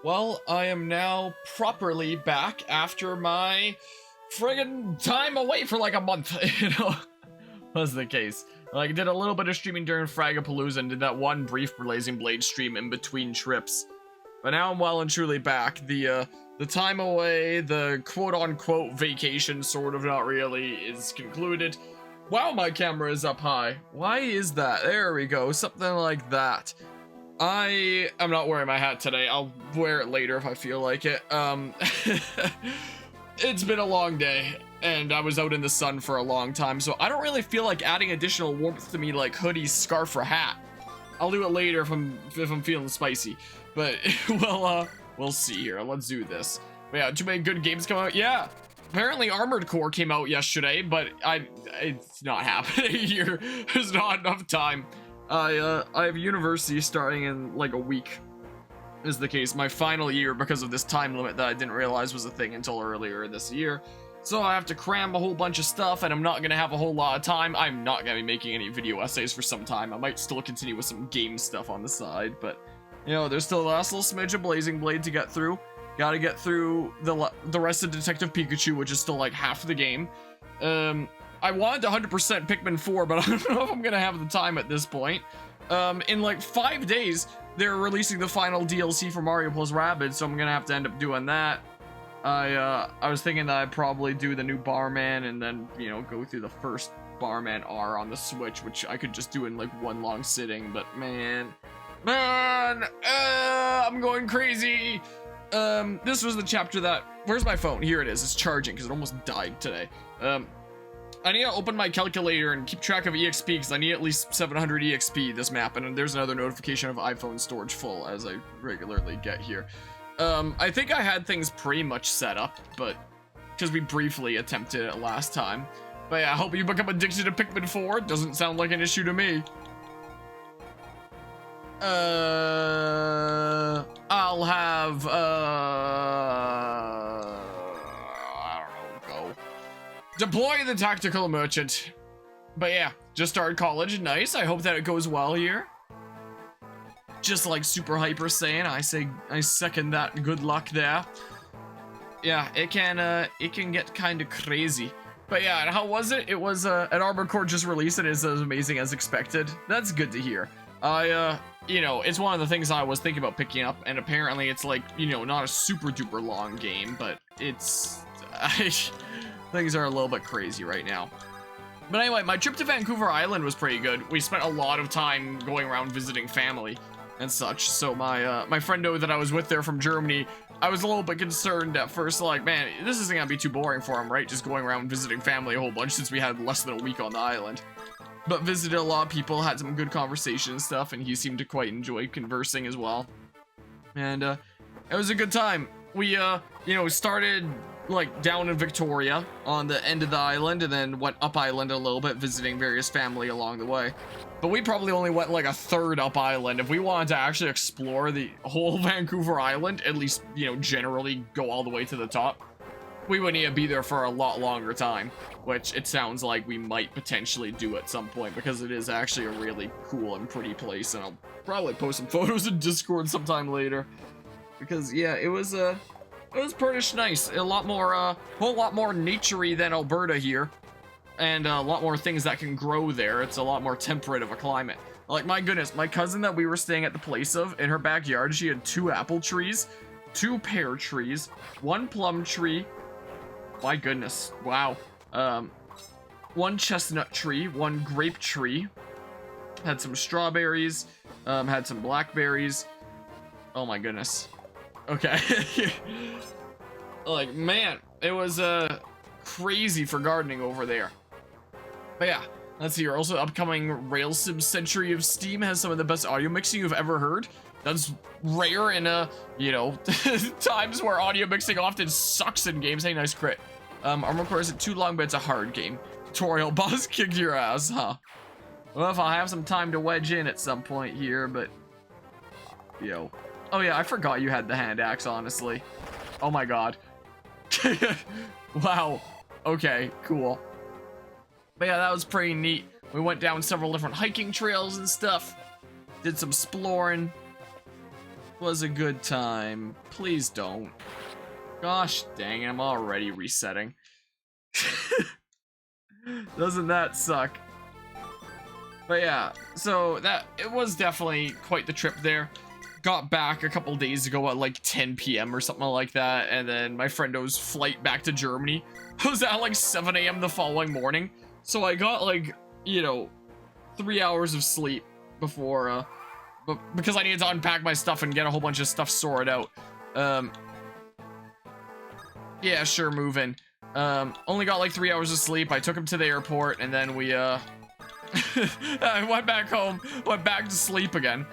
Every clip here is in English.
Well, I am now properly back after my friggin' time away for like a month, was the case. Like, did a little bit of streaming during Fragapalooza and did that one brief Blazing Blade stream in between trips. But now I'm well and truly back. The time away, the quote-unquote vacation, sort of not really, is concluded. Wow, my camera is up high. Why is that? There we go, something like that. I am not wearing my hat today. I'll wear it later if I feel like it. It's been a long day, and I was out in the sun for a long time, so I don't really feel like adding additional warmth to me like hoodie, scarf, or hat. I'll do it later if I'm feeling spicy. But we'll see here. Let's do this. But yeah, too many good games come out. Yeah. Apparently Armored Core came out yesterday, but it's not happening here. There's not enough time. I have university starting in like a week, is the case. My final year because of this time limit that I didn't realize was a thing until earlier this year. So I have to cram a whole bunch of stuff, and I'm not gonna have a whole lot of time. I'm not gonna be making any video essays for some time. I might still continue with some game stuff on the side, but you know, there's still the last little smidge of Blazing Blade to get through. Gotta get through the rest of Detective Pikachu, which is still like half the game. I wanted to 100% Pikmin 4, but I don't know if I'm gonna have the time at this point. In like 5 days, they're releasing the final DLC for Mario plus Rabbids, so I'm gonna have to end up doing that. I was thinking that I'd probably do the new Barman and then, you know, go through the first Barman R on the Switch, which I could just do in like one long sitting, but man, I'm going crazy. This was the chapter that, where's my phone? Here it is. It's charging because it almost died today. I need to open my calculator and keep track of EXP because I need at least 700 EXP this map, and there's another notification of iPhone storage full as I regularly get here. I think I had things pretty much set up, but because we briefly attempted it last time. But yeah, I hope you become addicted to Pikmin 4. Doesn't sound like an issue to me. I'll have, I don't know, go. Deploy the tactical merchant. But yeah, just started college. Nice. I hope that it goes well here. Just like Super Hyper saying, I second that. Good luck there. Yeah, it can get kind of crazy. But yeah, and how was it? It was an Armored Core just released and it's as amazing as expected. That's good to hear. You know, it's one of the things I was thinking about picking up, and apparently it's like, you know, not a super duper long game, but it's things are a little bit crazy right now. But anyway, my trip to Vancouver Island was pretty good. We spent a lot of time going around visiting family and such. So my friendo that I was with there from Germany, I was a little bit concerned at first, like, man, this isn't gonna be too boring for him, right? Just going around visiting family a whole bunch since we had less than a week on the island. But visited a lot of people, had some good conversation and stuff, and he seemed to quite enjoy conversing as well. And it was a good time. We you know, started like down in Victoria on the end of the island and then went up island a little bit, visiting various family along the way. But we probably only went like a third up island. If we wanted to actually explore the whole Vancouver Island, at least, you know, generally go all the way to the top, we would need to be there for a lot longer time, which it sounds like we might potentially do at some point because it is actually a really cool and pretty place, and I'll probably post some photos in Discord sometime later. Because yeah, it was pretty nice. A lot more, whole lot more naturey than Alberta here, and a lot more things that can grow there. It's a lot more temperate of a climate. Like, my goodness, my cousin that we were staying at the place of, in her backyard, she had 2 apple trees, 2 pear trees, 1 plum tree. My goodness, wow. 1 chestnut tree, 1 grape tree, had some strawberries, had some blackberries. Oh my goodness. Okay. Like, man, it was crazy for gardening over there. But yeah, let's see here. Also, upcoming Rail Sim Century of Steam has some of the best audio mixing you've ever heard. That's rare in you know, times where audio mixing often sucks in games. Hey, nice crit. Armored Core isn't too long, but it's a hard game. Tutorial boss kicked your ass, huh? Well, if I'll have some time to wedge in at some point here, but yo. Oh yeah, I forgot you had the hand axe, honestly. Oh my god. Wow. Okay, cool. But yeah, that was pretty neat. We went down several different hiking trails and stuff. Did some exploring. was a good time. Please don't. Gosh dang it, I'm already resetting. Doesn't that suck? But yeah, so it was definitely quite the trip there. Got back a couple days ago at like 10 p.m. or something like that, and then my friendo's flight back to Germany was at like 7 a.m. the following morning. So I got like, you know, 3 hours of sleep before, because I needed to unpack my stuff and get a whole bunch of stuff sorted out. Yeah, sure, move in. Only got like 3 hours of sleep. I took him to the airport, and then we, I went back home, went back to sleep again.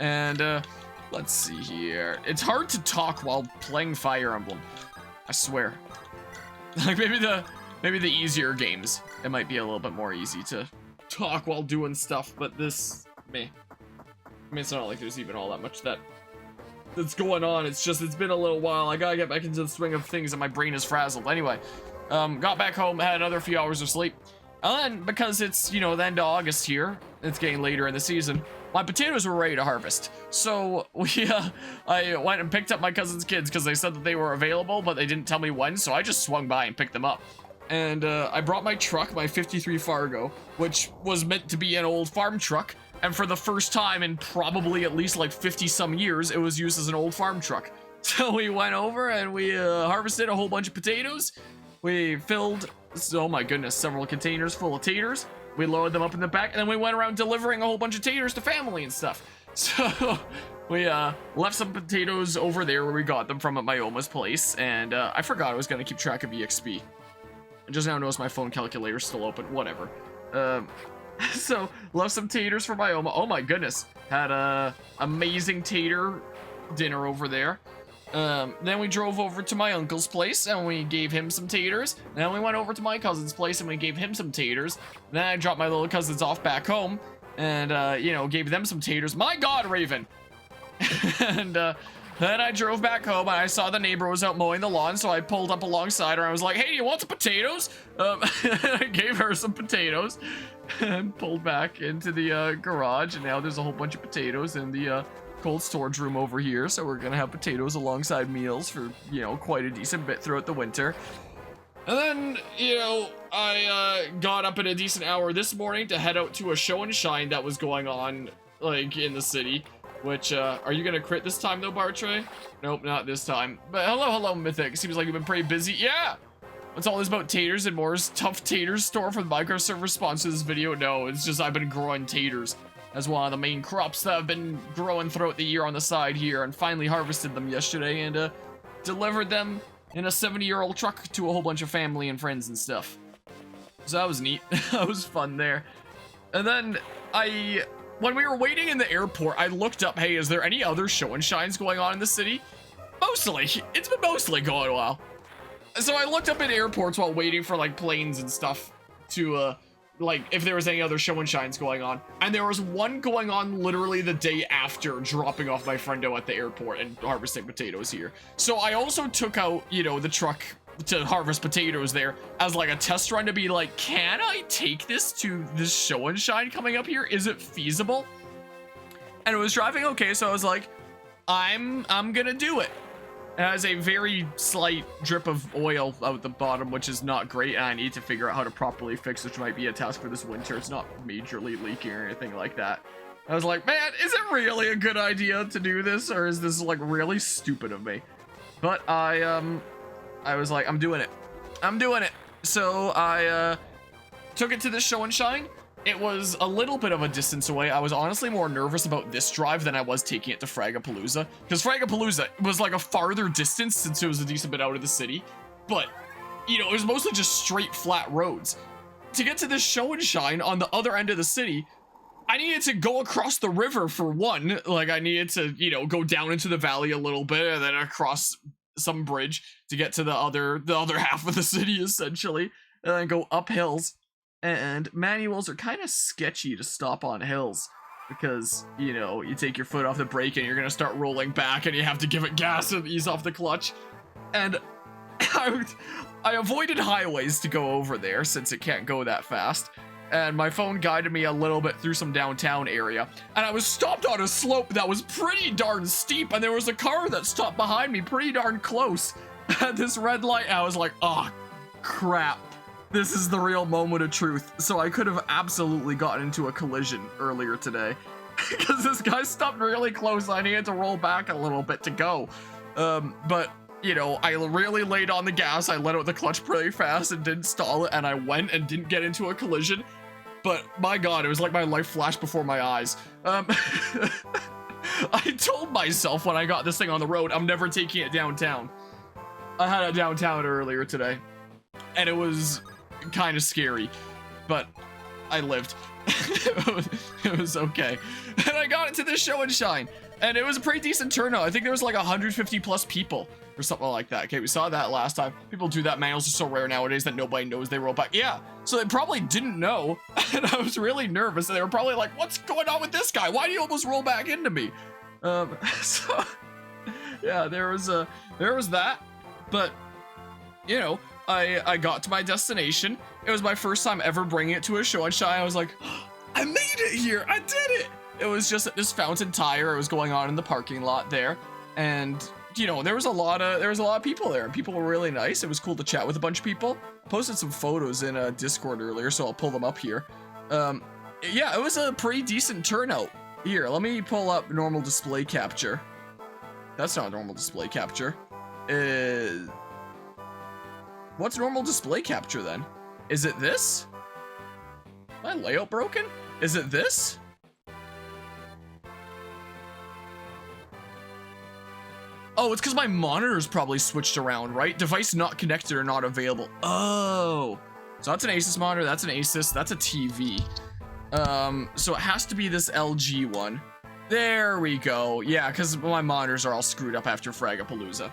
And, let's see here. It's hard to talk while playing Fire Emblem. I swear. Like, maybe the easier games, it might be a little bit more easy to talk while doing stuff, but this, I mean, it's not like there's even all that much that's going on. It's just, it's been a little while. I gotta get back into the swing of things and my brain is frazzled. Anyway, got back home, had another few hours of sleep. And then, because it's, you know, the end of August here, it's getting later in the season, my potatoes were ready to harvest. So, I went and picked up my cousin's kids because they said that they were available, but they didn't tell me when, so I just swung by and picked them up. And, I brought my truck, my 53 Fargo, which was meant to be an old farm truck, and for the first time in probably at least like 50-some years, it was used as an old farm truck. So we went over and we, harvested a whole bunch of potatoes. We filled, oh my goodness, several containers full of taters. We loaded them up in the back, and then we went around delivering a whole bunch of taters to family and stuff. So we left some potatoes over there where we got them from at my Oma's place, and I forgot I was gonna keep track of EXP. I just now noticed my phone calculator's still open. Whatever. So left some taters for my Oma. Oh my goodness, had a amazing tater dinner over there. Then we drove over to my uncle's place and we gave him some taters. Then we went over to my cousin's place and we gave him some taters. Then I dropped my little cousins off back home and, you know, gave them some taters. My God, Raven! And, then I drove back home and I saw the neighbor was out mowing the lawn, so I pulled up alongside her. I was like, hey, do you want some potatoes? I gave her some potatoes and pulled back into the garage, and now there's a whole bunch of potatoes in the cold storage room over here, so we're gonna have potatoes alongside meals for, you know, quite a decent bit throughout the winter. And then, you know, I got up at a decent hour this morning to head out to a show and shine that was going on, like, in the city. Which, are you gonna crit this time though, Bartray? Nope, not this time. But hello, Mythic. Seems like you've been pretty busy. Yeah! What's all this about taters and more? Tough taters store for the Minecraft server response to this video? No, it's just I've been growing taters as one of the main crops that I've been growing throughout the year on the side here, and finally harvested them yesterday and, delivered them in a 70-year-old truck to a whole bunch of family and friends and stuff. So that was neat. That was fun there. And then when we were waiting in the airport, I looked up, hey, is there any other show and shines going on in the city? Mostly. It's been mostly going well. So I looked up at airports while waiting for, like, planes and stuff to, like, if there was any other show and shines going on. And there was one going on literally the day after dropping off my friendo at the airport and harvesting potatoes here. So I also took out, you know, the truck to harvest potatoes there as like a test run to be like, can I take this to this show and shine coming up here? Is it feasible? And it was driving okay, so I was like, I'm gonna do it. It has a very slight drip of oil out the bottom, which is not great, and I need to figure out how to properly fix, which might be a task for this winter. It's not majorly leaking or anything like that. I was like, man, is it really a good idea to do this, or is this like really stupid of me? But I was like, I'm doing it. I'm doing it. So I took it to this show and shine. It was a little bit of a distance away. I was honestly more nervous about this drive than I was taking it to Fragapalooza, because Fragapalooza was like a farther distance since it was a decent bit out of the city. But, you know, it was mostly just straight flat roads. To get to this show and shine on the other end of the city, I needed to go across the river for one. Like, I needed to, you know, go down into the valley a little bit and then across some bridge to get to the other half of the city, essentially, and then go up hills. And manuals are kind of sketchy to stop on hills because, you know, you take your foot off the brake and you're gonna start rolling back and you have to give it gas and ease off the clutch. And I avoided highways to go over there since it can't go that fast. and my phone guided me a little bit through some downtown area. And I was stopped on a slope that was pretty darn steep, and there was a car that stopped behind me pretty darn close at this red light. And I was like, oh, crap. This is the real moment of truth. So I could have absolutely gotten into a collision earlier today because this guy stopped really close. I needed to roll back a little bit to go. But you know, I really laid on the gas. I let out the clutch pretty fast and didn't stall it, and I went and didn't get into a collision. But my God, it was like my life flashed before my eyes. I told myself when I got this thing on the road, I'm never taking it downtown. I had it downtown earlier today, and it was kind of scary, but I lived. It was okay. And I got into this show and shine, and it was a pretty decent turnout. I think there was like 150 plus people or something like that. Okay, we saw that last time. People do that. Manuals are so rare nowadays that nobody knows they roll back. Yeah, so they probably didn't know, and I was really nervous, and they were probably like, what's going on with this guy? Why do you almost roll back into me? So yeah, there was that, but you know, I got to my destination. It was my first time ever bringing it to a show and shine. I was like, I made it here. I did it. It was just at this Fountain Tire. It was going on in the parking lot there, and you know, there was a lot of people there. People were really nice. It was cool to chat with a bunch of people. I posted some photos in Discord earlier, so I'll pull them up here. Yeah, it was a pretty decent turnout. Here, let me pull up normal display capture. That's not normal display capture. What's normal display capture then? Is it this? My layout broken? Is it this? Oh, it's because my monitor's probably switched around, right? Device not connected or not available. Oh, so that's an Asus monitor, that's an Asus, that's a TV. So it has to be this LG one. There we go. Yeah, because my monitors are all screwed up after Fragapalooza.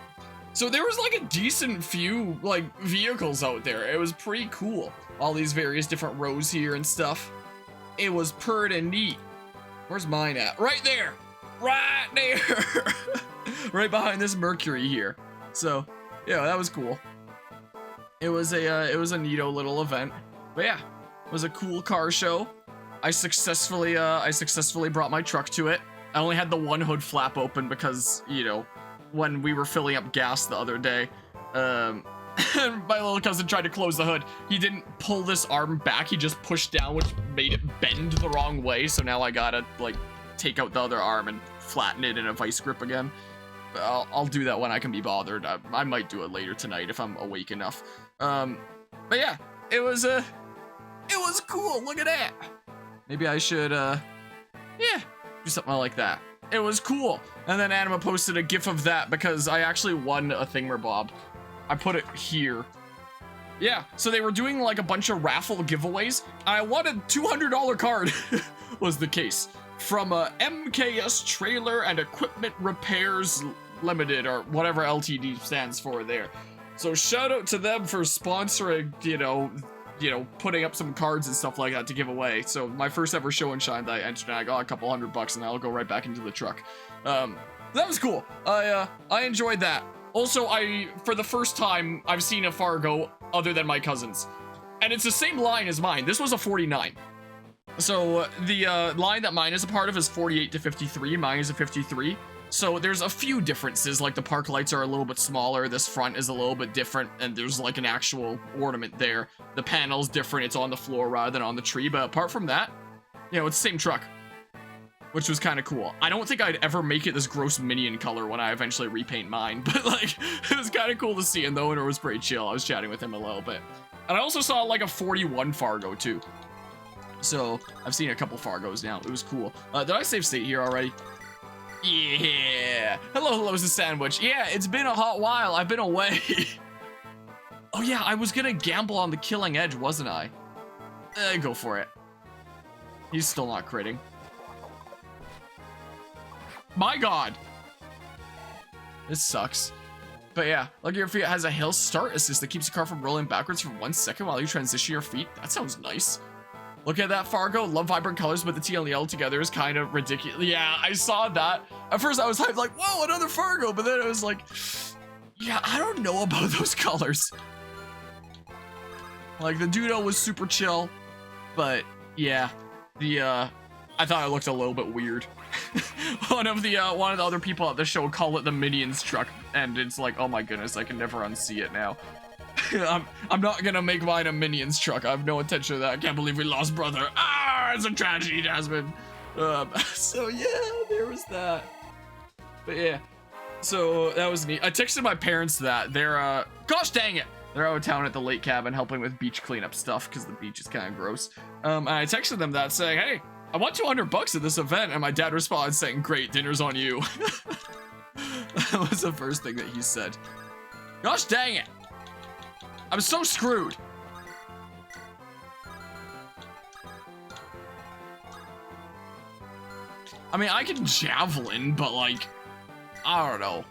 So there was like a decent few like vehicles out there. It was pretty cool. All these various different rows here and stuff. It was pretty neat. Where's mine at? Right there. Right there. Right behind this Mercury here. So yeah, that was cool. It was a neato little event. But yeah, it was a cool car show. I successfully brought my truck to it. I only had the one hood flap open because, you know, when we were filling up gas the other day, and my little cousin tried to close the hood. He didn't pull this arm back, he just pushed down, which made it bend the wrong way. So now I gotta like take out the other arm and flatten it in a vice grip again. I'll do that when I can be bothered. I might do it later tonight if I'm awake enough. But yeah, it was cool. Look at that. Maybe I should, yeah, do something like that. It was cool. And then Anima posted a gif of that because I actually won a thingamabob. I put it here. Yeah, so they were doing like a bunch of raffle giveaways. I won a $200 card was the case. From MKS Trailer and Equipment Repairs Limited, or whatever LTD stands for there. So shout out to them for sponsoring, you know, putting up some cards and stuff like that to give away. So my first ever show and shine that I entered, I got a couple $100 and that'll go right back into the truck. That was cool. I enjoyed that. Also, for the first time, I've seen a Fargo other than my cousin's. And it's the same line as mine. This was a 49. So the line that mine is a part of is 48 to 53. Mine is a 53. So there's a few differences, like the park lights are a little bit smaller. This front is a little bit different, and there's like an actual ornament there. The panel's different. It's on the floor rather than on the tree. But apart from that, you know, it's the same truck, which was kind of cool. I don't think I'd ever make it this gross minion color when I eventually repaint mine, but like, it was kind of cool to see, and the owner was pretty chill. I was chatting with him a little bit. And I also saw like a 41 Fargo too. So I've seen a couple Fargos now. It was cool. Did I save state here already? Yeah. Hello, is a sandwich. Yeah, it's been a hot while. I've been away. Oh yeah, I was gonna gamble on the killing edge, wasn't I? Go for it. He's still not critting. My God. This sucks. But yeah, Lucky Your Feet has a hill start assist that keeps the car from rolling backwards for 1 second while you transition your feet. That sounds nice. Look at that, Fargo. Love vibrant colors, but the teal and yellow together is kind of ridiculous. Yeah, I saw that. At first I was hyped like, whoa, another Fargo. But then I was like, yeah, I don't know about those colors. Like the Dudo was super chill. But yeah, I thought it looked a little bit weird. one of the other people at the show called it the Minions truck, and it's like, oh my goodness, I can never unsee it now. I'm not gonna make mine a Minions truck. I have no intention of that. I can't believe we lost brother. Ah, it's a tragedy, Jasmine. So yeah, there was that. But yeah, so that was neat. I texted my parents that they're gosh dang it, they're out of town at the lake cabin helping with beach cleanup stuff because the beach is kind of gross. And I texted them that saying, hey, I want $200 at this event, and my dad responded saying, great, dinner's on you. That was the first thing that he said. Gosh dang it, I'm so screwed. I mean, I can javelin, but like, I don't know.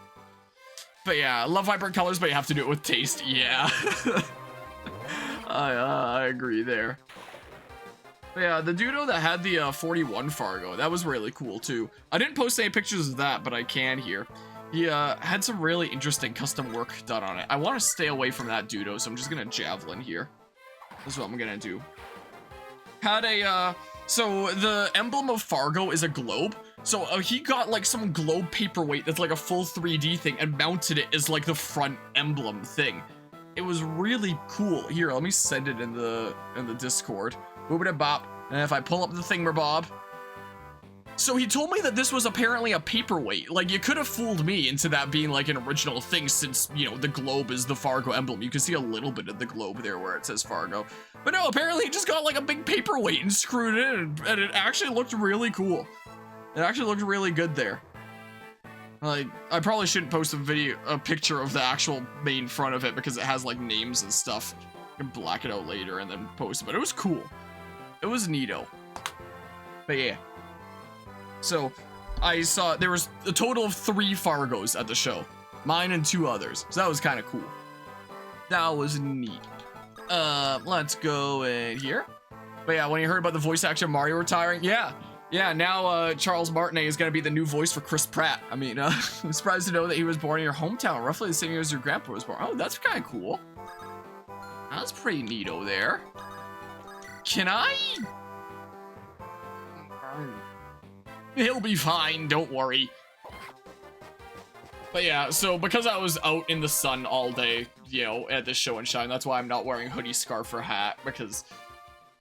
But yeah, love vibrant colors, but you have to do it with taste. Yeah. I agree there. But yeah, the dudo that had the 41 Fargo, that was really cool too. I didn't post any pictures of that, but I can here. He had some really interesting custom work done on it. I want to stay away from that dudo, so I'm just gonna javelin here. That's what I'm gonna do. Had a, so the emblem of Fargo is a globe. So he got like some globe paperweight that's like a full 3D thing and mounted it as like the front emblem thing. It was really cool. Here, let me send it in the Discord. Boop bop. And if I pull up the thingamabob. So he told me that this was apparently a paperweight. Like, you could have fooled me into that being like an original thing since, you know, the globe is the Fargo emblem. You can see a little bit of the globe there where it says Fargo. But no, apparently he just got like a big paperweight and screwed it in, and it actually looked really cool. It actually looked really good there. Like, I probably shouldn't post a picture of the actual main front of it because it has like names and stuff. I can black it out later and then post it, but it was cool. It was neato. But yeah. So, I saw there was a total of 3 Fargos at the show. Mine and 2 others. So that was kind of cool. That was neat. Let's go in here. But yeah, when you heard about the voice actor Mario retiring, yeah, now Charles Martinet is gonna be the new voice for Chris Pratt. I mean, I'm surprised to know that he was born in your hometown, roughly the same year as your grandpa was born. Oh, that's kind of cool. That's pretty neato there. Can I? He'll be fine, don't worry. But yeah, so because I was out in the sun all day, you know, at this show and shine, that's why I'm not wearing hoodie, scarf, or hat, because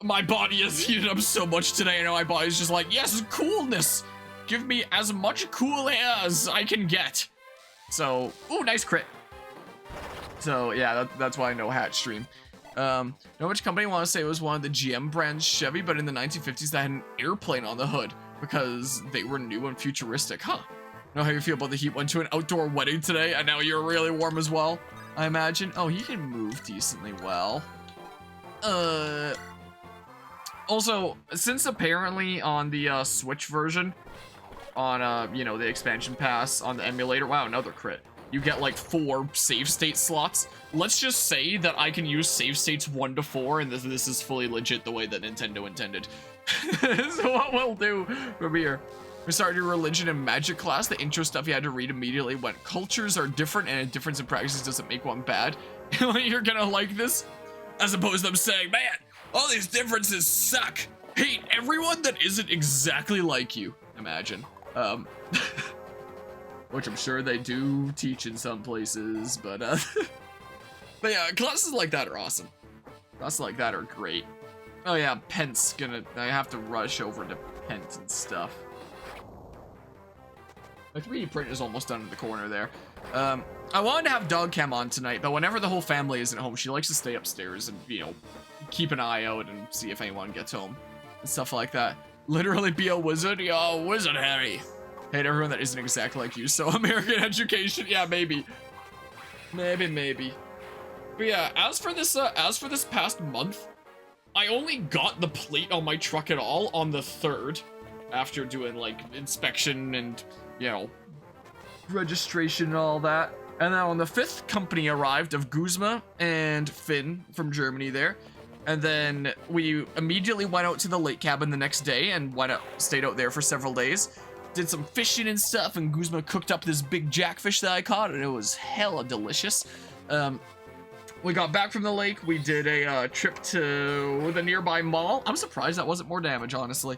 my body has heated up so much today, and my body's just like, yes, coolness! Give me as much cool air as I can get. So, ooh, nice crit. So, yeah, that's why no hat stream. Know which company I want to say was one of the GM brands Chevy, but in the 1950s that had an airplane on the hood because they were new and futuristic, huh? Know how you feel about the heat? Went to an outdoor wedding today, and now you're really warm as well, I imagine. Oh, he can move decently well. Also, since apparently on the Switch version, on you know, the expansion pass on the emulator, wow, another crit. You get like 4 save state slots. Let's just say that I can use save states 1 to 4, and this is fully legit the way that Nintendo intended. So what we'll do from here, we started your religion and magic class. The intro stuff you had to read immediately went, cultures are different, and a difference in practices doesn't make one bad. You're gonna like this, as opposed to them saying, man, all these differences suck. Hate everyone that isn't exactly like you. Imagine. Which I'm sure they do teach in some places, but but yeah, classes like that are awesome. Classes like that are great. Oh yeah, Pent's I have to rush over to Pent and stuff. My 3D print is almost done in the corner there. I wanted to have Dog Cam on tonight, but whenever the whole family isn't home, she likes to stay upstairs and, you know, keep an eye out and see if anyone gets home and stuff like that. Literally be a wizard? Yo, Wizard Harry. Hate everyone that isn't exactly like you, so American education, yeah, maybe. Maybe. But yeah, as for this past month, I only got the plate on my truck at all on the 3rd, after doing, like, inspection and, you know, registration and all that. And then on the 5th, company arrived of Guzma and Finn from Germany there. And then we immediately went out to the lake cabin the next day and stayed out there for several days. Did some fishing and stuff, and Guzma cooked up this big jackfish that I caught, and it was hella delicious. we got back from the lake. We did a trip to the nearby mall. I'm surprised that wasn't more damage, honestly.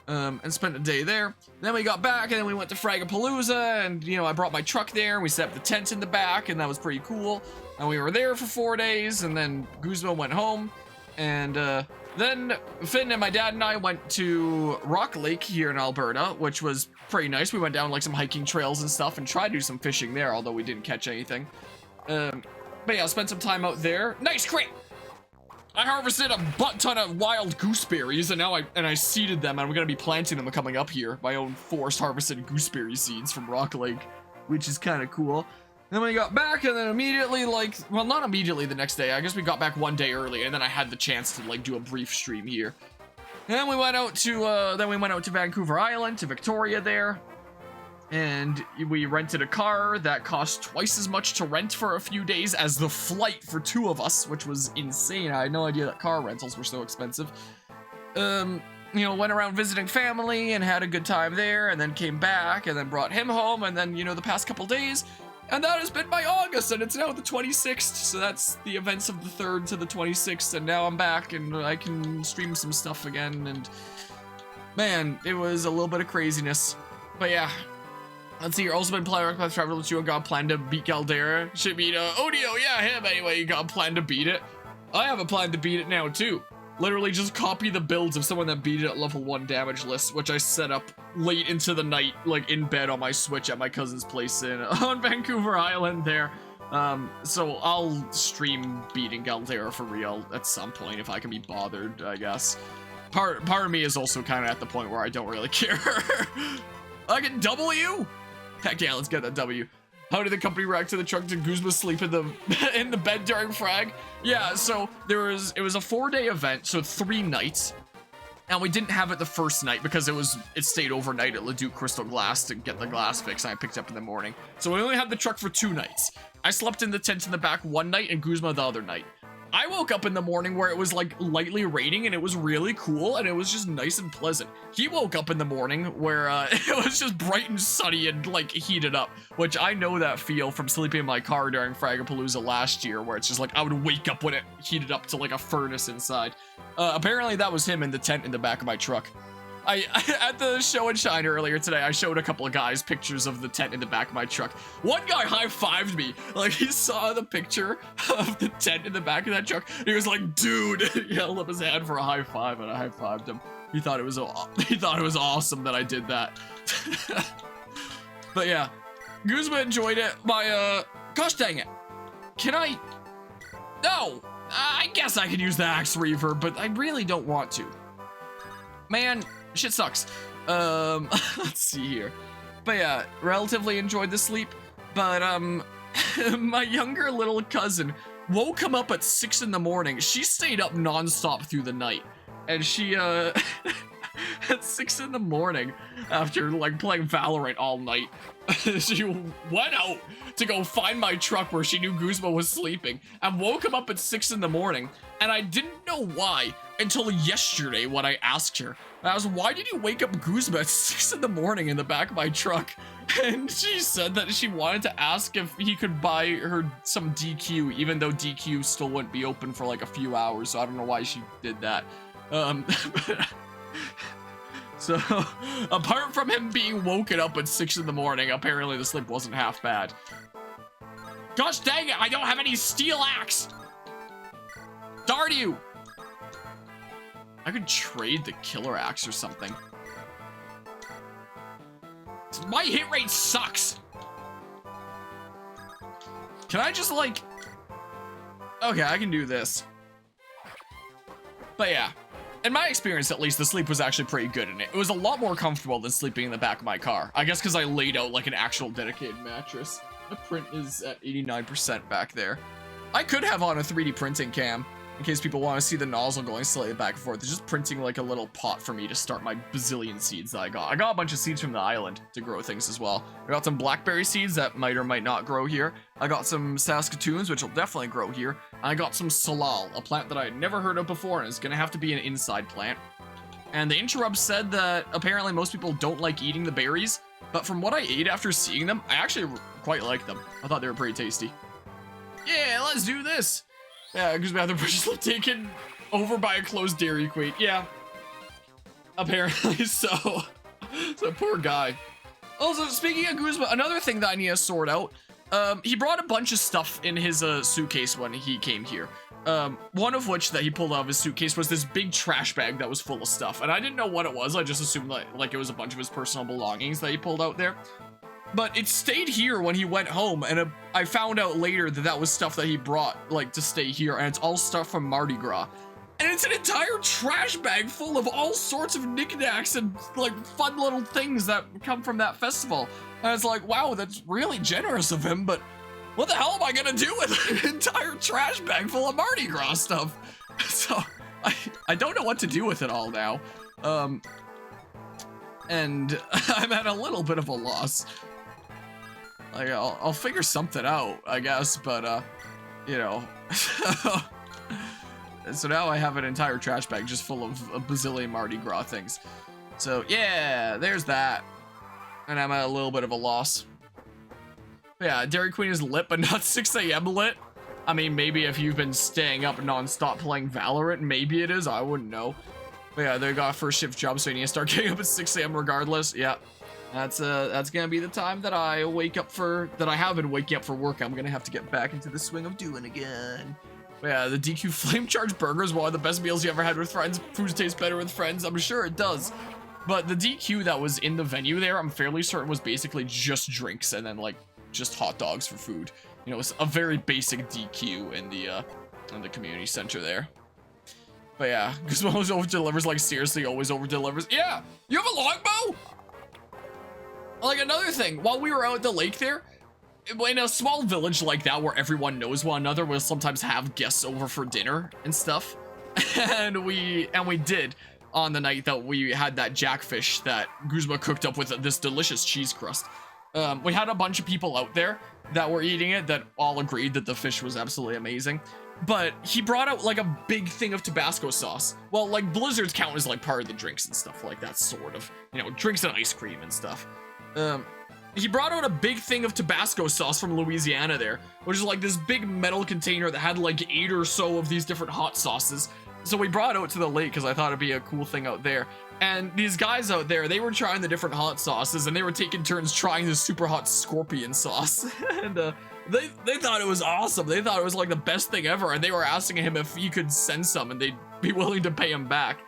And spent a day there. Then we got back, and then we went to Fragapalooza, and, you know, I brought my truck there, and we set up the tent in the back, and that was pretty cool. And we were there for 4 days, and then Guzma went home, and then Finn and my dad and I went to Rock Lake here in Alberta, which was pretty nice. We went down, like, some hiking trails and stuff, and tried to do some fishing there, although we didn't catch anything. But yeah, I spent some time out there. Nice crit! I harvested a butt ton of wild gooseberries, and now I seeded them, and I'm gonna be planting them coming up here. My own forest harvested gooseberry seeds from Rock Lake, which is kind of cool. Then we got back, and then immediately, like, well, not immediately the next day. I guess we got back 1 day early, and then I had the chance to, like, do a brief stream here. And then we went out to Vancouver Island, to Victoria there. And we rented a car that cost twice as much to rent for a few days as the flight for 2 of us, which was insane. I had no idea that car rentals were so expensive. You know, went around visiting family and had a good time there, and then came back and then brought him home, and then, you know, the past couple days. And that has been my August, and it's now the 26th, so that's the events of the 3rd to the 26th, and now I'm back and I can stream some stuff again, and man, it was a little bit of craziness. But yeah. Let's see, you're also been playing Octopath Traveler 2 and got a plan to beat Caldera. Should beat Odio, yeah, him anyway, you got a plan to beat it. I have a plan to beat it now too. Literally just copy the builds of someone that beat it at level 1 damage list, which I set up late into the night, like in bed on my Switch at my cousin's place on Vancouver Island there. So I'll stream beating Caldera for real at some point if I can be bothered, I guess. Part of me is also kind of at the point where I don't really care. I can W? Heck yeah, let's get that W. How did the company react to the truck? Did Guzma sleep in the bed during frag? Yeah, so it was a 4-day event, so 3 nights. And we didn't have it the first night because it stayed overnight at Leduc Crystal Glass to get the glass fixed, and I picked it up in the morning. So we only had the truck for 2 nights. I slept in the tent in the back 1 night and Guzma the other night. I woke up in the morning where it was like lightly raining and it was really cool and it was just nice and pleasant. He woke up in the morning where it was just bright and sunny and like heated up, which I know that feel from sleeping in my car during Fragapalooza last year, where it's just like I would wake up when it heated up to like a furnace inside. Apparently that was him in the tent in the back of my truck. At the show and shine earlier today, I showed a couple of guys pictures of the tent in the back of my truck. One guy high-fived me. Like, he saw the picture of the tent in the back of that truck. And he was like, dude, he held up his hand for a high five, and I high-fived him. He thought it was awesome that I did that. But yeah, Guzma enjoyed it. Gosh dang it. Can I? No, I guess I could use the Axe Reaver, but I really don't want to. Man, shit sucks. Let's see here. But yeah, relatively enjoyed the sleep. But, my younger little cousin woke him up at 6 in the morning. She stayed up nonstop through the night. And she, at 6 in the morning, after, like, playing Valorant all night, she went out to go find my truck where she knew Guzma was sleeping and woke him up at 6 in the morning. And I didn't know why until yesterday when I asked her. I was, why did you wake up Guzma at 6 in the morning in the back of my truck? And she said that she wanted to ask if he could buy her some DQ, even though DQ still wouldn't be open for like a few hours. So I don't know why she did that. So, apart from him being woken up at 6 in the morning, apparently the sleep wasn't half bad. Gosh dang it, I don't have any steel axe! Darn you! I could trade the killer axe or something. My hit rate sucks! Can I just like... Okay, I can do this. But yeah. In my experience, at least, the sleep was actually pretty good in it. It was a lot more comfortable than sleeping in the back of my car. I guess because I laid out like an actual dedicated mattress. The print is at 89% back there. I could have on a 3D printing cam, in case people want to see the nozzle going slightly back and forth. It's just printing like a little pot for me to start my bazillion seeds that I got. I got a bunch of seeds from the island to grow things as well. I got some blackberry seeds that might or might not grow here. I got some Saskatoons, which will definitely grow here. And I got some Salal, a plant that I had never heard of before, and it's gonna have to be an inside plant. And the interrub said that apparently most people don't like eating the berries, but from what I ate after seeing them, I actually quite like them. I thought they were pretty tasty. Yeah, let's do this. Yeah, because we had the precious taken over by a closed Dairy Queen. Yeah. Apparently so. So poor guy. Also, speaking of Guzma, another thing that I need to sort out. He brought a bunch of stuff in his suitcase when he came here. One of which that he pulled out of his suitcase was this big trash bag that was full of stuff. And I didn't know what it was. I just assumed like it was a bunch of his personal belongings that he pulled out there. But it stayed here when he went home, and I found out later that that was stuff that he brought, like, to stay here, and it's all stuff from Mardi Gras. And it's an entire trash bag full of all sorts of knickknacks and, like, fun little things that come from that festival. And it's like, wow, that's really generous of him, but what the hell am I gonna do with an entire trash bag full of Mardi Gras stuff? So, I don't know what to do with it all now. And I'm at a little bit of a loss. Like, I'll figure something out, I guess, but, you know. So now I have an entire trash bag just full of a bazillion Mardi Gras things. So, yeah, there's that. And I'm at a little bit of a loss. But yeah, Dairy Queen is lit, but not 6 a.m. lit. I mean, maybe if you've been staying up non-stop playing Valorant, maybe it is, I wouldn't know. But yeah, they got a first shift job, so you need to start getting up at 6 a.m. regardless. Yeah. That's gonna be the time that I wake up for, that I have been waking up for work. I'm gonna have to get back into the swing of doing again. But yeah, the DQ Flame Charge Burger is one of the best meals you ever had with friends. Food tastes better with friends, I'm sure it does. But the DQ that was in the venue there, I'm fairly certain was basically just drinks and then like just hot dogs for food. You know, it's a very basic DQ in the community center there. But yeah, because always over delivers, like seriously always over delivers. Yeah, you have a longbow? Like another thing, while we were out at the lake there, in a small village like that where everyone knows one another, we'll sometimes have guests over for dinner and stuff. and we did on the night that we had that jackfish that Guzma cooked up with this delicious cheese crust. We had a bunch of people out there that were eating it that all agreed that the fish was absolutely amazing. But he brought out like a big thing of Tabasco sauce. Well, like blizzards count as like part of the drinks and stuff like that, sort of. You know, drinks and ice cream and stuff. He brought out a big thing of Tabasco sauce from Louisiana there, which is like this big metal container that had like 8 or so of these different hot sauces. So we brought it out to the lake because I thought it'd be a cool thing out there. And these guys out there, they were trying the different hot sauces and they were taking turns trying the super hot scorpion sauce. And they thought it was awesome. They thought it was like the best thing ever. And they were asking him if he could send some and they'd be willing to pay him back.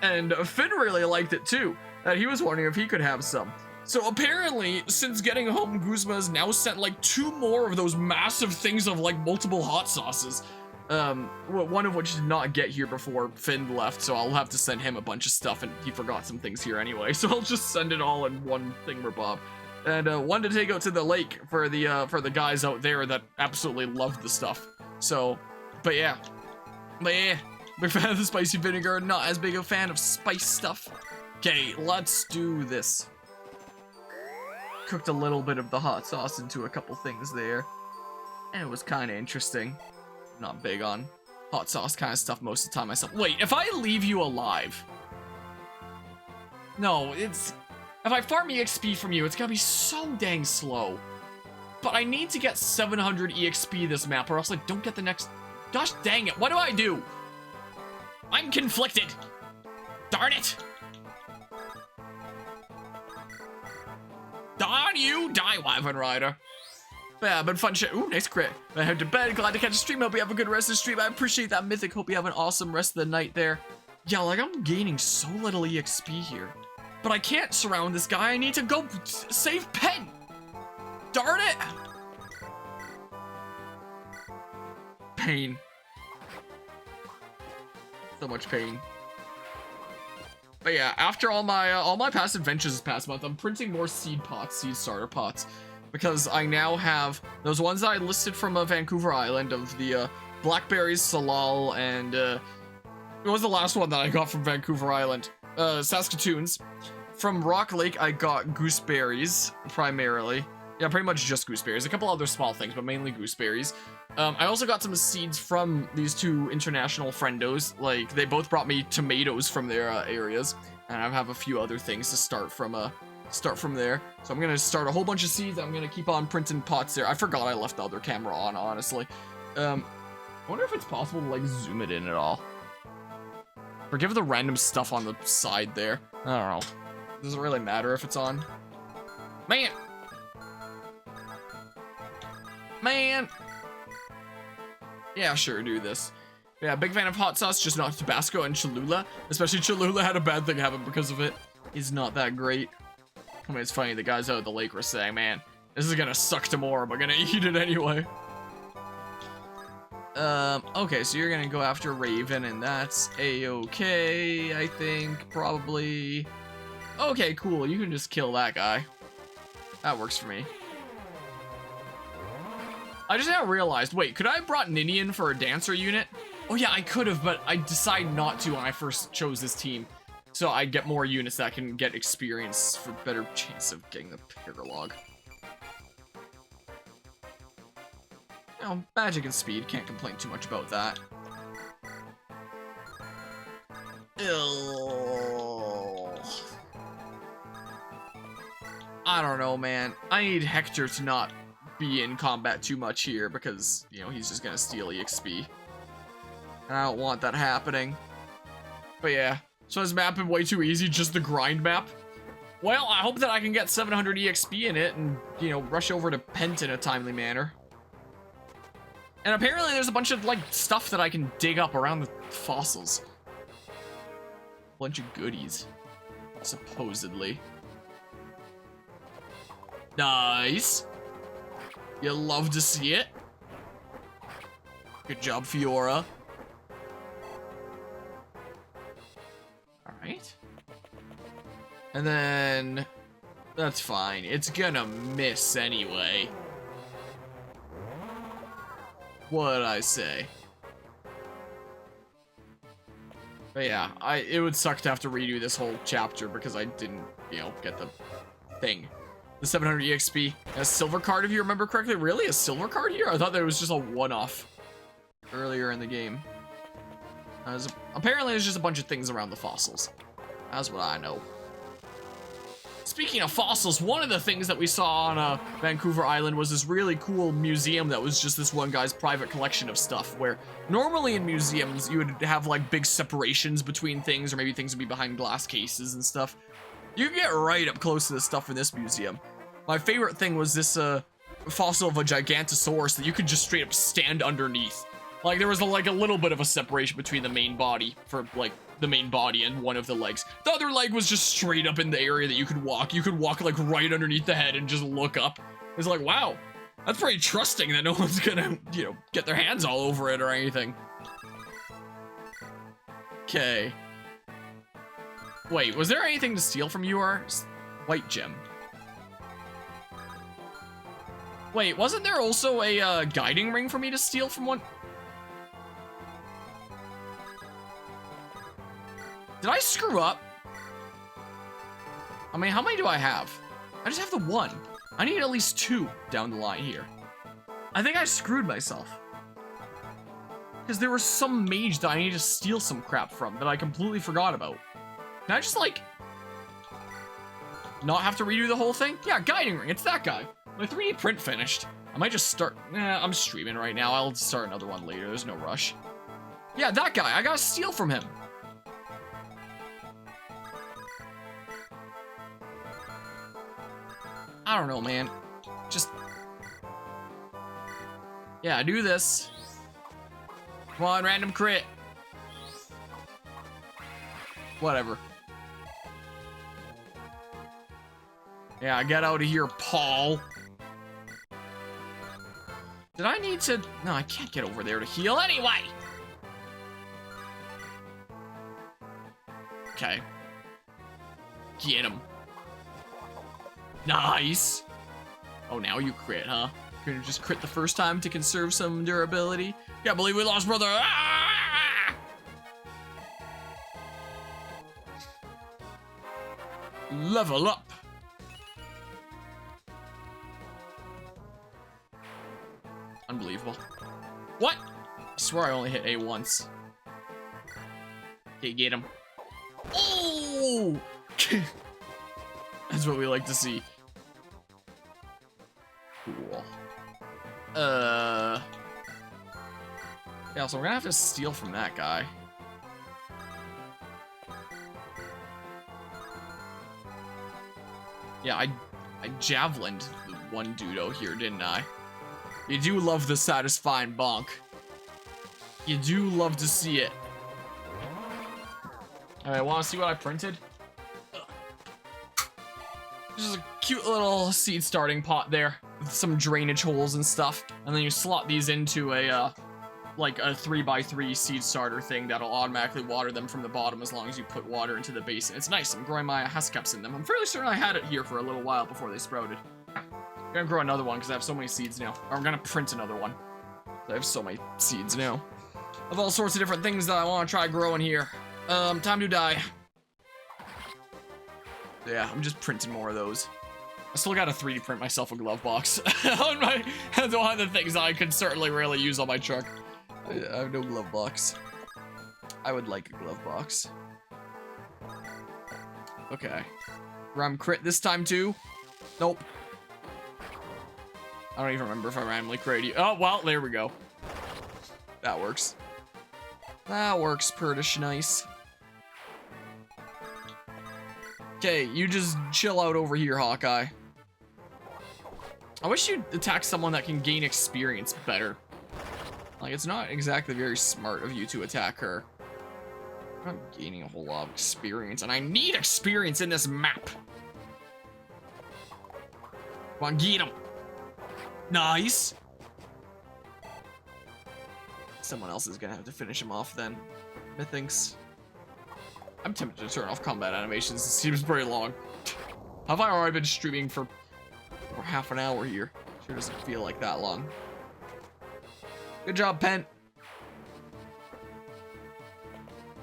And Finn really liked it too. And he was wondering if he could have some. So apparently, since getting home, Guzma has now sent like 2 more of those massive things of like multiple hot sauces. One of which did not get here before Finn left, so I'll have to send him a bunch of stuff, and he forgot some things here anyway, so I'll just send it all in one thingamabob. And one to take out to the lake for the guys out there that absolutely love the stuff. So, but yeah, big fan of the spicy vinegar, not as big a fan of spice stuff. Okay, let's do this. Cooked a little bit of the hot sauce into a couple things there, and it was kind of interesting. Not big on hot sauce kind of stuff most of the time myself. Wait, if I leave you alive... No, it's... If I farm EXP from you, it's gonna be so dang slow. But I need to get 700 EXP this map, or else I don't get the next... Gosh dang it, what do I do? I'm conflicted! Darn it! Darn you, die, Wyvern Rider. Yeah, but fun shit. Ooh, nice crit. I head to bed. Glad to catch a stream. Hope you have a good rest of the stream. I appreciate that, Mythic. Hope you have an awesome rest of the night there. Yeah, like, I'm gaining so little EXP here. But I can't surround this guy. I need to go save Pen. Darn it. Pain. So much pain. But yeah, after all my past adventures this past month, I'm printing more seed starter pots. Because I now have those ones that I listed from Vancouver Island of the blackberries, salal, and what was the last one that I got from Vancouver Island? Saskatoons. From Rock Lake, I got gooseberries, primarily. Yeah, pretty much just gooseberries. A couple other small things, but mainly gooseberries. I also got some seeds from these 2 international friendos. Like, they both brought me tomatoes from their areas. And I have a few other things to start from there. So I'm gonna start a whole bunch of seeds. I'm gonna keep on printing pots there. I forgot I left the other camera on, honestly. I wonder if it's possible to, like, zoom it in at all. Forgive the random stuff on the side there. I don't know. Does it really matter if it's on? Man! Man! Yeah, sure, do this. Yeah, big fan of hot sauce, just not Tabasco and Cholula. Especially Cholula had a bad thing happen because of it. It's not that great. I mean, it's funny, the guys out at the lake were saying, man, this is gonna suck tomorrow, but gonna eat it anyway. Okay, so you're gonna go after Raven, and that's a-okay, I think, probably. Okay, cool, you can just kill that guy. That works for me. I just now realized, wait, could I have brought Ninian for a dancer unit? Oh yeah, I could have, but I decided not to when I first chose this team. So I get more units that can get experience for better chance of getting the Paralog. You know, magic and speed, can't complain too much about that. Ugh. I don't know, man. I need Hector to not be in combat too much here because, you know, he's just gonna steal EXP. And I don't want that happening. But yeah. So this map is way too easy, just the grind map. Well, I hope that I can get 700 EXP in it and, you know, rush over to Pent in a timely manner. And apparently there's a bunch of, like, stuff that I can dig up around the fossils. Bunch of goodies. Supposedly. Nice. You love to see it. Good job, Fiora. Alright. And then... that's fine. It's gonna miss anyway. What'd I say? But yeah, it would suck to have to redo this whole chapter because I didn't, you know, get the thing. The 700 EXP. A silver card, if you remember correctly. Really? A silver card here? I thought that was just a one-off earlier in the game. Apparently there's just a bunch of things around the fossils. That's what I know. Speaking of fossils, one of the things that we saw on Vancouver Island was this really cool museum that was just this one guy's private collection of stuff, where normally in museums you would have like big separations between things, or maybe things would be behind glass cases and stuff. You can get right up close to this stuff in this museum. My favorite thing was this fossil of a Gigantosaurus that you could just straight up stand underneath. Like there was like a little bit of a separation between the main body for like the main body and one of the legs. The other leg was just straight up in the area that you could walk. You could walk like right underneath the head and just look up. It's like, wow, that's pretty trusting that no one's gonna, you know, get their hands all over it or anything. Okay. Wait, was there anything to steal from you or white gem? Wait, wasn't there also a guiding ring for me to steal from one? Did I screw up? I mean, how many do I have? I just have the one. I need at least two down the line here. I think I screwed myself. Because there was some mage that I need to steal some crap from that I completely forgot about. Can I just, like, not have to redo the whole thing? Yeah, guiding ring, it's that guy. My 3D print finished. I might just start, I'm streaming right now. I'll start another one later, there's no rush. Yeah, that guy, I gotta steal from him. I don't know, man. Just... yeah, do this. Come on, random crit. Whatever. Yeah, get out of here, Paul. Did I need to... no, I can't get over there to heal anyway. Okay. Get him. Nice. Oh, now you crit, huh? You're gonna just crit the first time to conserve some durability? Can't believe we lost brother. Ah! Level up. Unbelievable. What? I swear I only hit A once. Okay, get him. Oh! That's what we like to see. Cool. Yeah, so we're gonna have to steal from that guy. Yeah, I javelined the one dude here, didn't I? You do love the satisfying bonk. You do love to see it. Alright, wanna see what I printed? Just a cute little seed starting pot there with some drainage holes and stuff. And then you slot these into a, like a 3x3 seed starter thing that'll automatically water them from the bottom as long as you put water into the basin. It's nice. I'm growing my huscaps in them. I'm fairly certain I had it here for a little while before they sprouted. I'm gonna grow another one because I have so many seeds now. Or I'm gonna print another one. I have so many seeds now. Of all sorts of different things that I want to try growing here. Time to die. Yeah, I'm just printing more of those. I still gotta 3D print myself a glove box. That's one of the things I could certainly really use on my truck. I have no glove box. I would like a glove box. Okay. Ram crit this time too? Nope. I don't even remember if I randomly critted you. Oh, well, there we go. That works. That works pretty nice. Okay, you just chill out over here, Hawkeye. I wish you'd attack someone that can gain experience better. Like, it's not exactly very smart of you to attack her. I'm not gaining a whole lot of experience, and I need experience in this map. Come on, get him. Nice. Someone else is gonna have to finish him off then, methinks. I'm tempted to turn off combat animations. It seems pretty long. Have I already been streaming for half an hour here? Sure doesn't feel like that long. Good job, Pent.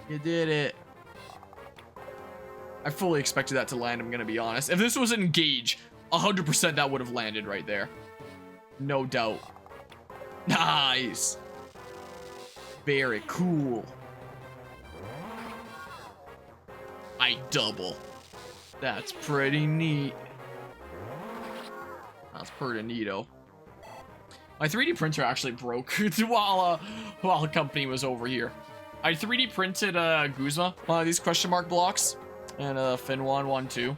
You did it. I fully expected that to land, I'm gonna be honest. If this was Engage, 100% that would have landed right there. No doubt. Nice. Very cool. I double. That's pretty neat. That's pretty neato. My 3D printer actually broke while the company was over here. I 3D printed Guzma, one of these question mark blocks, and Finwan one too.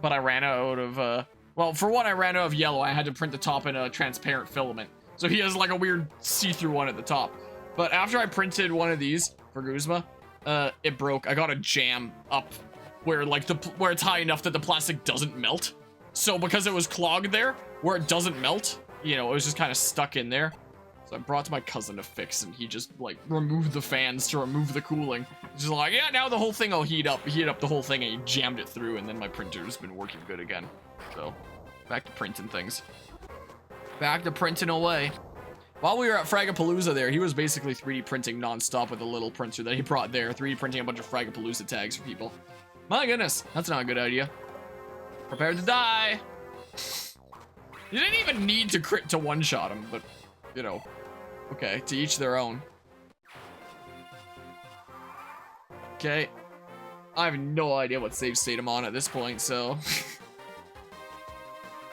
But I ran out of well, for one, I ran out of yellow. I had to print the top in a transparent filament, so he has like a weird see-through one at the top. But after I printed one of these for Guzma, it broke. I got a jam up where like where it's high enough that the plastic doesn't melt. So because it was clogged there, where it doesn't melt, you know, it was just kind of stuck in there. So I brought to my cousin to fix, and he just like removed the fans to remove the cooling. Just like, yeah, now the whole thing will heat up the whole thing, and he jammed it through, and then my printer's been working good again. So back to printing things. Back to printing away. While we were at Fragapalooza there, he was basically 3D printing non-stop with a little printer that he brought there, 3D printing a bunch of Fragapalooza tags for people. My goodness, that's not a good idea. Prepare to die. You didn't even need to crit to one-shot him, but, you know, okay, to each their own. Okay. I have no idea what save state I'm on at this point, so...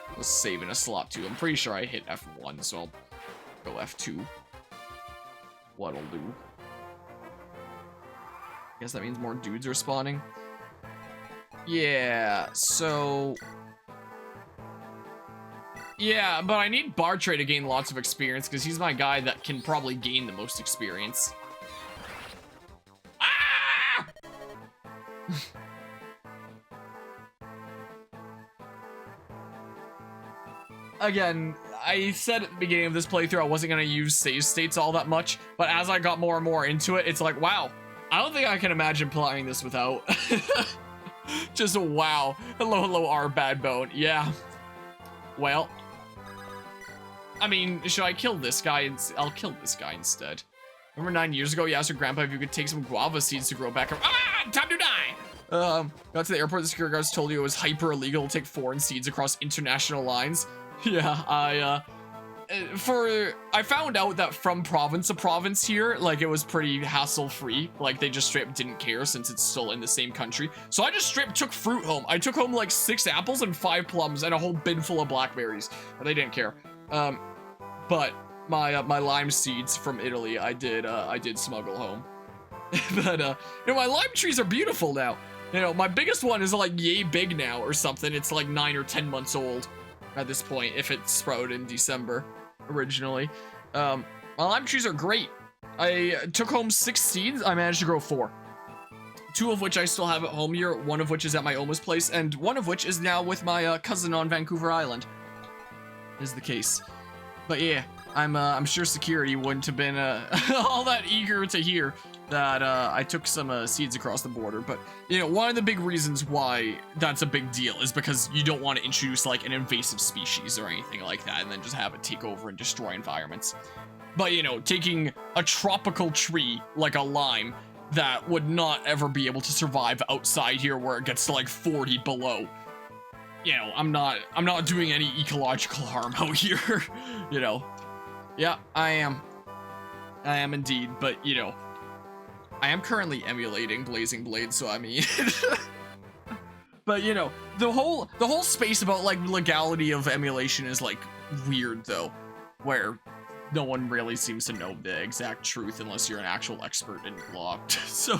I was saving a slot too. I'm pretty sure I hit F1, so I'll go F2. What'll do. Guess that means more dudes are spawning. Yeah, so... Yeah, but I need Bartray to gain lots of experience, because he's my guy that can probably gain the most experience. Ah! Again, I said at the beginning of this playthrough I wasn't going to use save states all that much, but as I got more and more into it, it's like, wow, I don't think I can imagine playing this without. Just wow. Hello, hello, our bad bone. Yeah. Well. I mean, should I kill this guy? I'll kill this guy instead. Remember 9 years ago, you asked your grandpa if you could take some guava seeds to grow back up. Ah! Time to die! Got to the airport, the security guards told you it was hyper illegal to take foreign seeds across international lines. Yeah, I found out that from province to province here, like, it was pretty hassle-free. Like, they just straight up didn't care since it's still in the same country. So I just straight up took fruit home. I took home, like, 6 apples and 5 plums and a whole bin full of blackberries. They didn't care. But my lime seeds from Italy. I did smuggle home. But you know, my lime trees are beautiful now. You know, my biggest one is like yay big now or something. It's like 9 or 10 months old at this point, if it sprouted in December originally. My lime trees are great. I took home 6 seeds. I managed to grow 4. 2 of which I still have at home here, 1 of which is at my Oma's place, and 1 of which is now with my cousin on Vancouver Island. Is the case. But yeah, I'm sure security wouldn't have been all that eager to hear that I took some seeds across the border. But you know, one of the big reasons why that's a big deal is because you don't want to introduce like an invasive species or anything like that and then just have it take over and destroy environments. But you know, taking a tropical tree like a lime that would not ever be able to survive outside here where it gets to like 40 below. You know, I'm not doing any ecological harm out here, you know. Yeah, I am indeed, but you know, I am currently emulating Blazing Blade, so I mean, but you know, the whole space about like legality of emulation is like weird though, where no one really seems to know the exact truth unless you're an actual expert in law. So,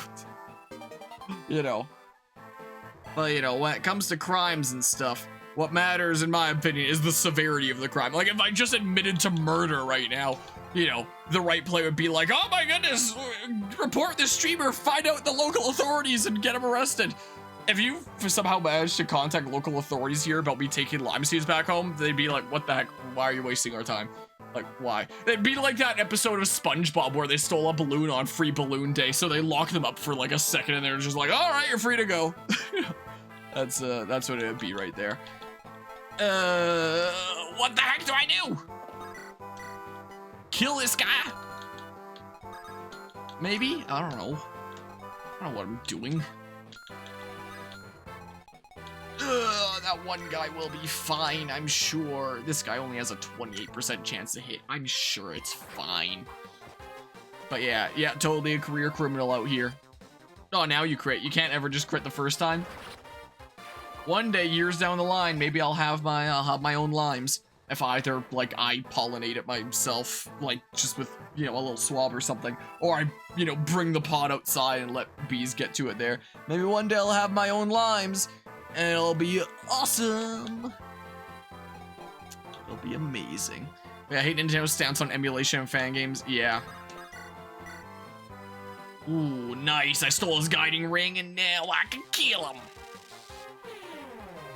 you know. But, you know, when it comes to crimes and stuff, what matters, in my opinion, is the severity of the crime. Like, if I just admitted to murder right now, you know, the right play would be like, oh my goodness, report this streamer, find out the local authorities, and get him arrested. If you somehow managed to contact local authorities here about me taking lime seeds back home, they'd be like, what the heck, why are you wasting our time? Like, why? It'd be like that episode of SpongeBob where they stole a balloon on Free Balloon Day, so they locked them up for like a second and they're just like, all right, you're free to go. That's what it would be right there. What the heck do I do? Kill this guy? Maybe? I don't know. I don't know what I'm doing. That one guy will be fine, I'm sure. This guy only has a 28% chance to hit. I'm sure it's fine. But yeah, totally a career criminal out here. Oh, now you crit. You can't ever just crit the first time. One day, years down the line, maybe I'll have my own limes. If either, like, I pollinate it myself, like, just with, you know, a little swab or something. Or I, you know, bring the pod outside and let bees get to it there. Maybe one day I'll have my own limes. And it'll be awesome. It'll be amazing. Yeah, I hate Nintendo's stance on emulation and fan games. Yeah. Ooh, nice. I stole his guiding ring and now I can kill him.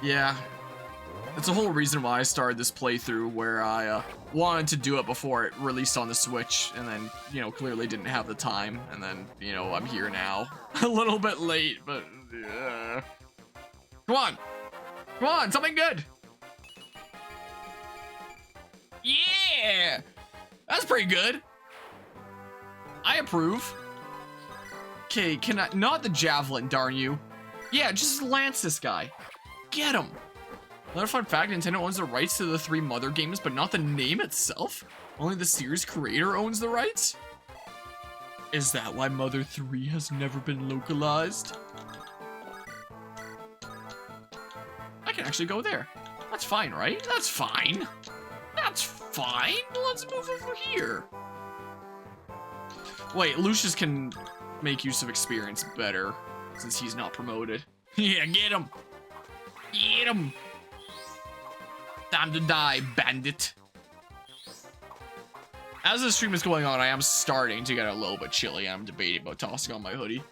Yeah. That's the whole reason why I started this playthrough, where I wanted to do it before it released on the Switch, and then, you know, clearly didn't have the time, and then, you know, I'm here now. A little bit late, but yeah. Come on! Come on, something good! Yeah! That's pretty good. I approve. Okay, can I... Not the javelin, darn you. Yeah, just lance this guy. Get him! Another fun fact, Nintendo owns the rights to the 3 Mother games, but not the name itself? Only the series creator owns the rights? Is that why Mother 3 has never been localized? I can actually go there. That's fine, right? That's fine. That's fine. Let's move over here. Wait, Lucius can make use of experience better since he's not promoted. Yeah, get him. Get him. Time to die, bandit. As the stream is going on, I am starting to get a little bit chilly. I'm debating about tossing on my hoodie.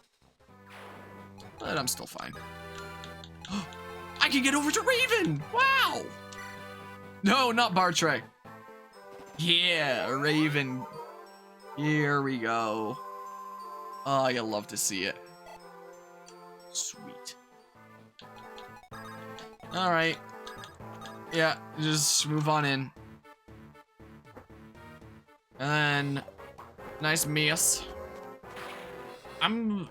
But I'm still fine. I can get over to Raven! Wow! No, not Bartray. Yeah, Raven. Here we go. Oh, you'll love to see it. Sweet. Alright. Yeah, just move on in. And then... Nice miss. Can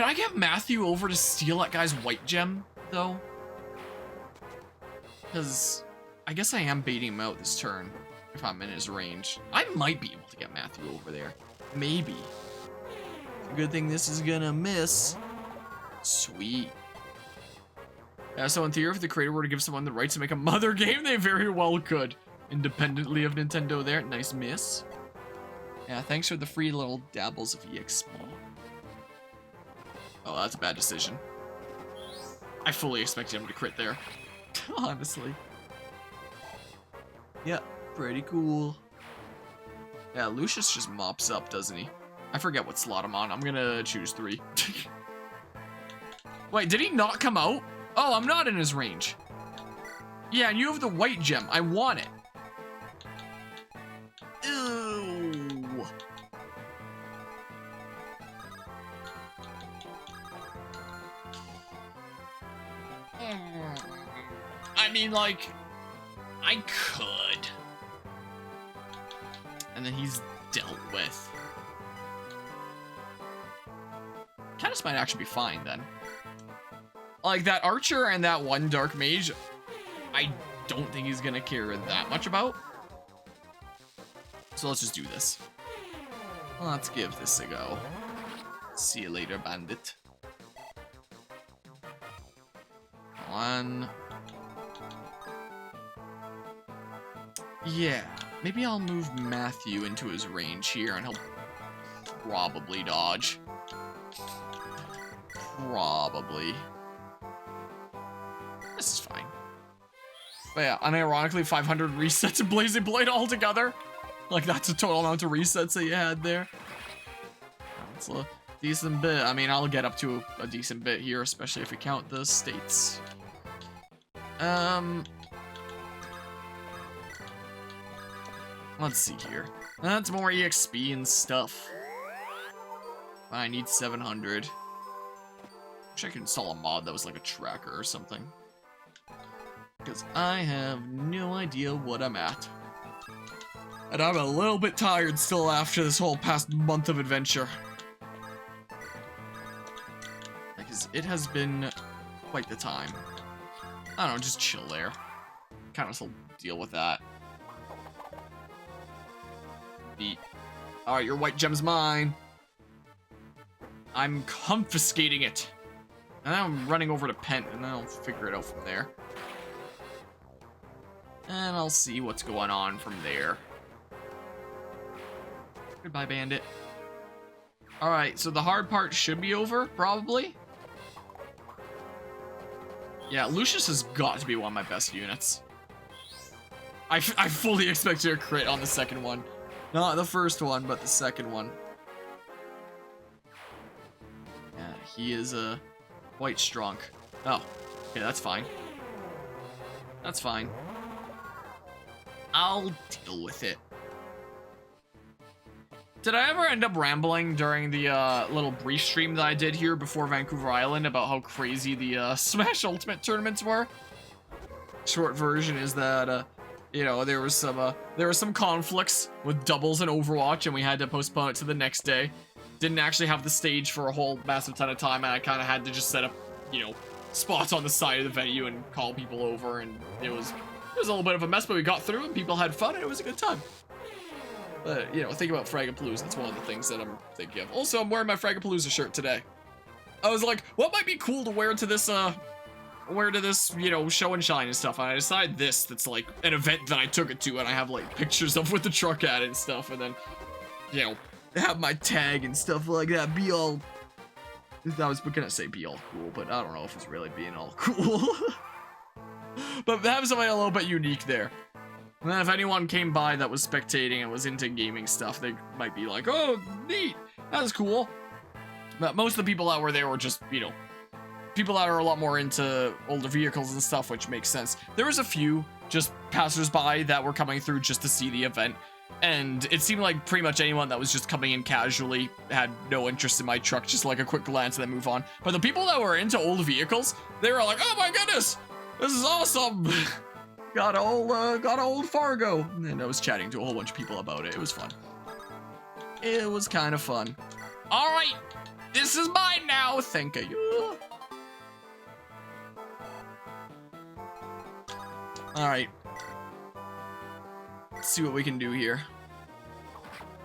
I get Matthew over to steal that guy's white gem, though? Because I guess I am baiting him out this turn if I'm in his range. I might be able to get Matthew over there. Maybe. Good thing this is gonna miss. Sweet. Yeah, so in theory, if the creator were to give someone the rights to make a Mother game, they very well could. independently of Nintendo there. Nice miss. Yeah, thanks for the free little dabbles of EXP. Oh, that's a bad decision. I fully expected him to crit there. Honestly. Yeah, pretty cool. Yeah, Lucius just mops up, doesn't he? I forget what slot I'm on. I'm gonna choose 3. Wait, did he not come out? Oh, I'm not in his range. Yeah, and you have the white gem. I want it. Ew. I mean, like, I could. And then he's dealt with. Caddis might actually be fine then. Like, that archer and that one dark mage, I don't think he's gonna care that much about. So let's just do this. Let's give this a go. See you later, bandit. One. Yeah, maybe I'll move Matthew into his range here and he'll probably dodge. Probably. This is fine. But yeah, unironically, 500 resets in Blazing Blade altogether. Like, that's a total amount of resets that you had there. That's a decent bit. I mean, I'll get up to a decent bit here, especially if we count the states. Let's see here. That's more EXP and stuff. I need 700. Wish I could install a mod that was like a tracker or something. Because I have no idea what I'm at. And I'm a little bit tired still after this whole past month of adventure. Because it has been quite the time. I don't know, just chill there. Kind of still deal with that. Beat. Alright, your white gem's mine. I'm confiscating it. And then I'm running over to Pent, and then I'll figure it out from there. And I'll see what's going on from there. Goodbye, bandit. Alright, so the hard part should be over, probably. Yeah, Lucius has got to be one of my best units. I fully expected a crit on the second one. Not the first one, but the second one. Yeah, he is quite strong. Oh, okay, that's fine. That's fine. I'll deal with it. Did I ever end up rambling during the little brief stream that I did here before Vancouver Island about how crazy the Smash Ultimate tournaments were? Short version is that, you know, there were some conflicts with doubles in Overwatch, and we had to postpone it to the next day. Didn't actually have the stage for a whole massive ton of time, and I kind of had to just set up, you know, spots on the side of the venue and call people over, and it was a little bit of a mess, but we got through, and people had fun, and it was a good time. But, you know, think about Fragapalooza. That's one of the things that I'm thinking of. Also, I'm wearing my Fragapalooza shirt today. I was like, what might be cool to wear to this, you know, show and shine and stuff. And I decided this, that's like an event that I took it to, and I have like pictures of with the truck at it and stuff, and then, you know, have my tag and stuff like that. Be all, I was gonna say be all cool, but I don't know if it's really being all cool. But have something a little bit unique there. And then if anyone came by that was spectating and was into gaming stuff, they might be like, oh, neat, that's cool. But most of the people that were there were just, you know, people that are a lot more into older vehicles and stuff, which makes sense. There was a few just passersby that were coming through just to see the event, and it seemed like pretty much anyone that was just coming in casually had no interest in my truck, just like a quick glance and then move on. But the people that were into old vehicles, they were like, oh my goodness, this is awesome. got old Fargo. And I was chatting to a whole bunch of people about it. It was fun. It was kind of fun. All right, this is mine now. Thank you. All right. Let's see what we can do here.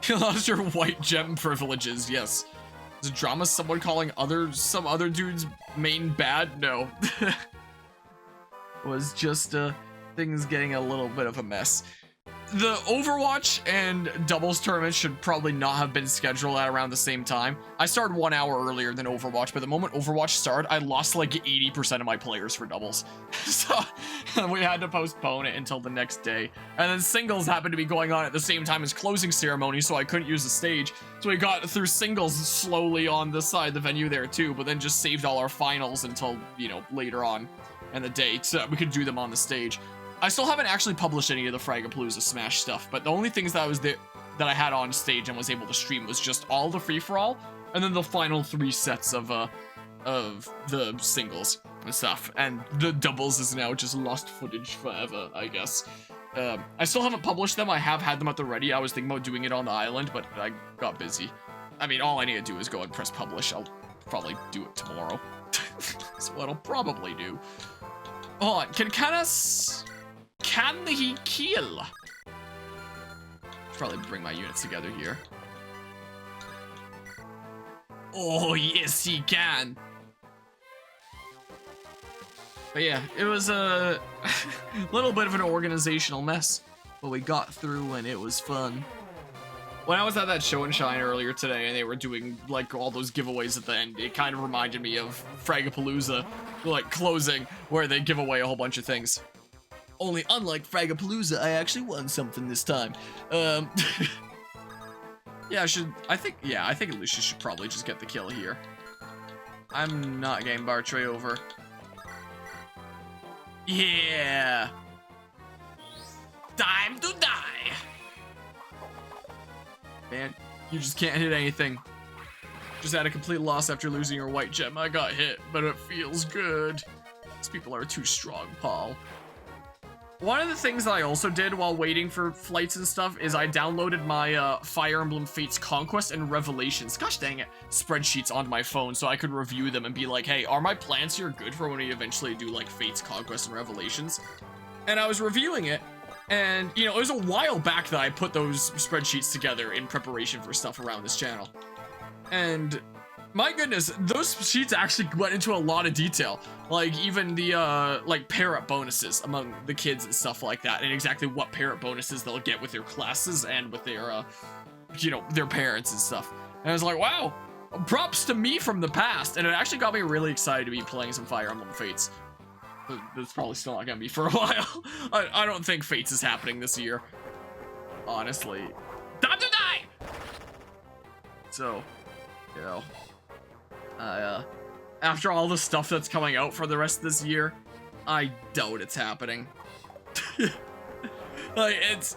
You lost your white gem privileges. Yes. Is it drama someone calling some other dude's main bad? No. Was just things getting a little bit of a mess. The Overwatch and doubles tournaments should probably not have been scheduled at around the same time. I started 1 hour earlier than Overwatch, but the moment Overwatch started, I lost like 80% of my players for doubles. So we had to postpone it until the next day. And then singles happened to be going on at the same time as closing ceremony, so I couldn't use the stage. So we got through singles slowly on this side of the venue there too, but then just saved all our finals until, you know, later on in the day so that we could do them on the stage. I still haven't actually published any of the Fragapalooza Smash stuff, but the only things that I had on stage and was able to stream was just all the free-for-all, and then the final 3 sets of the singles and stuff. And the doubles is now just lost footage forever, I guess. I still haven't published them. I have had them at the ready. I was thinking about doing it on the island, but I got busy. I mean, all I need to do is go and press publish. I'll probably do it tomorrow. That's what I'll probably do. Hold on, can he kill? Probably bring my units together here. Oh, yes, he can. But yeah, it was a little bit of an organizational mess, but we got through and it was fun. When I was at that show and shine earlier today and they were doing like all those giveaways at the end, it kind of reminded me of Fragapalooza, like closing, where they give away a whole bunch of things. Only unlike Fragapalooza, I actually won something this time. Yeah, I think Lucius should probably just get the kill here. I'm not getting Bartray over. Yeah. Time to die. Man, you just can't hit anything. Just had a complete loss after losing your white gem. I got hit, but it feels good. These people are too strong, Paul. One of the things that I also did while waiting for flights and stuff is I downloaded my Fire Emblem Fates Conquest and Revelations, gosh dang it, spreadsheets onto my phone so I could review them and be like, hey, are my plans here good for when we eventually do like Fates Conquest and Revelations? And I was reviewing it, and you know, it was a while back that I put those spreadsheets together in preparation for stuff around this channel. And my goodness, those sheets actually went into a lot of detail. Like even the like parrot bonuses among the kids and stuff like that, and exactly what parrot bonuses they'll get with their classes and with their you know, their parents and stuff. And I was like, wow, props to me from the past. And it actually got me really excited to be playing some Fire Emblem Fates. That's probably still not gonna be for a while. I don't think Fates is happening this year, honestly. Time to die! So, you know, after all the stuff that's coming out for the rest of this year, I doubt it's happening. Like, it's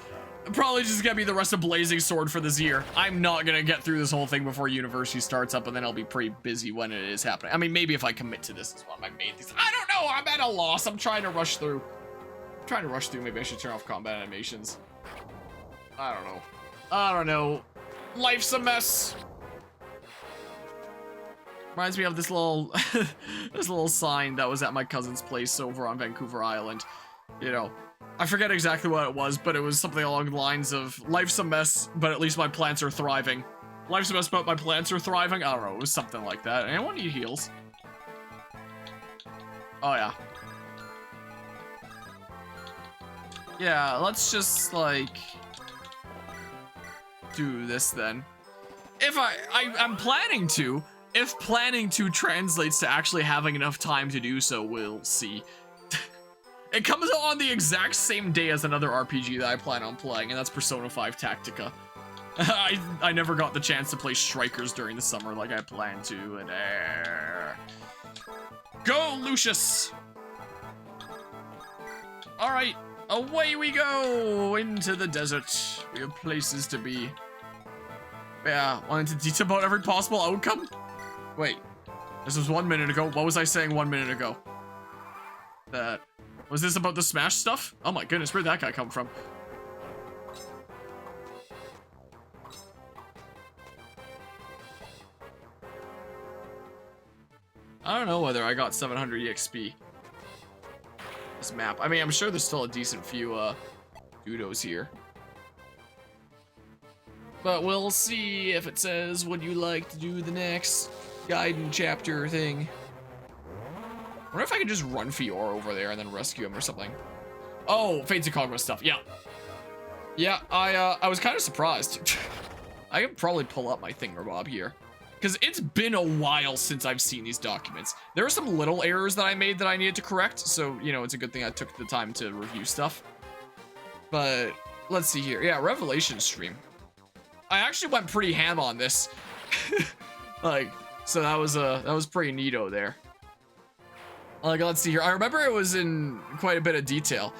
probably just gonna be the rest of Blazing Sword for this year. I'm not gonna get through this whole thing before university starts up, and then I'll be pretty busy when it is happening. I mean, maybe if I commit to this is one of my main things. I don't know, I'm at a loss. I'm trying to rush through. Maybe I should turn off combat animations. I don't know. Life's a mess. Reminds me of this little this little sign that was at my cousin's place over on Vancouver Island. You know, I forget exactly what it was, but it was something along the lines of, life's a mess, but at least my plants are thriving. Life's a mess, but my plants are thriving? I don't know, it was something like that. Anyone need heals? Oh yeah. Yeah, let's just, like, do this then. If I'm planning to. If planning to translates to actually having enough time to do so, we'll see. It comes out on the exact same day as another RPG that I plan on playing, and that's Persona 5 Tactica. I never got the chance to play Strikers during the summer like I planned to, and Go, Lucius! Alright, away we go into the desert. We have places to be. Yeah, wanted to detail about every possible outcome? Wait, this was 1 minute ago. What was I saying 1 minute ago? Was this about the Smash stuff? Oh my goodness, where'd that guy come from? I don't know whether I got 700 EXP. This map. I mean, I'm sure there's still a decent few, Dudos here. But we'll see if it says, would you like to do the next Gaiden chapter thing? I wonder if I could just run Fiora over there and then rescue him or something. Oh, Fates of Conquest stuff, yeah. Yeah, I was kind of surprised. I can probably pull up my thingamabob here, because it's been a while since I've seen these documents. There are some little errors that I made that I needed to correct, so, you know, it's a good thing I took the time to review stuff. But let's see here. Yeah, Revelation stream. I actually went pretty ham on this. Like, so that was pretty neato there. Like, let's see here. I remember it was in quite a bit of detail,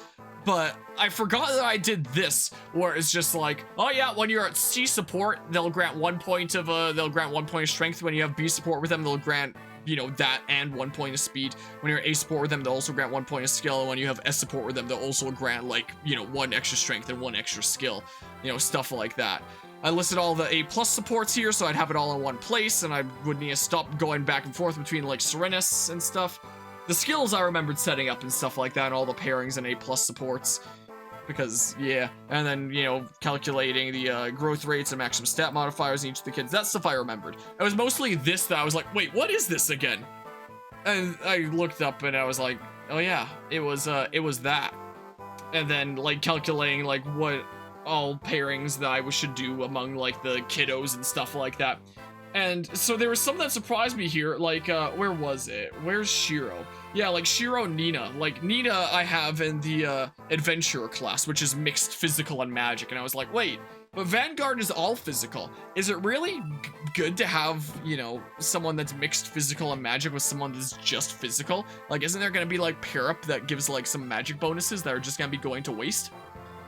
but I forgot that I did this, where it's just like, oh yeah, when you're at C support, they'll grant 1 point of strength. When you have B support with them, they'll grant, you know, that and 1 point of speed. When you're A support with them, they'll also grant 1 point of skill. And when you have S support with them, they'll also grant, like, you know, 1 extra strength and 1 extra skill, you know, stuff like that. I listed all the A+ supports here, so I'd have it all in one place, and I would need to stop going back and forth between, like, Serenus and stuff. The skills I remembered setting up and stuff like that, and all the pairings and A+ supports. Because, yeah. And then, you know, calculating the growth rates and maximum stat modifiers in each of the kids. That stuff I remembered. It was mostly this that I was like, wait, what is this again? And I looked up and I was like, oh yeah, it was that. And then, like, calculating, like, what all pairings that I should do among, like, the kiddos and stuff like that. And so there was some that surprised me here, like, where was it? Where's Shiro? Yeah, like Shiro Nina. Like, Nina I have in the Adventurer class, which is mixed physical and magic. And I was like, wait, but Vanguard is all physical. Is it really good to have, you know, someone that's mixed physical and magic with someone that's just physical? Like, isn't there gonna be, like, pair-up that gives, like, some magic bonuses that are just gonna be going to waste?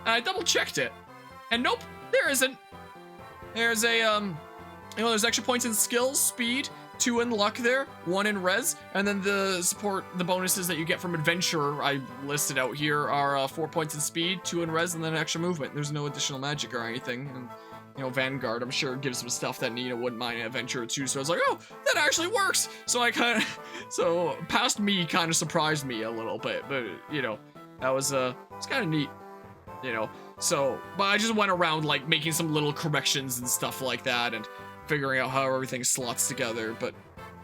And I double-checked it. And nope, there isn't. There's a, you know, there's extra points in skills, speed, 2 in luck there, 1 in res, and then the bonuses that you get from Adventurer I listed out here are 4 points in speed, 2 in res, and then extra movement. There's no additional magic or anything. And, you know, Vanguard, I'm sure, gives some stuff that Nina wouldn't mind in Adventurer too, so I was like, oh, that actually works! So I kind of, so past me kind of surprised me a little bit, but, you know, that was, it's kind of neat, you know. So, but I just went around, like, making some little corrections and stuff like that, and figuring out how everything slots together, but,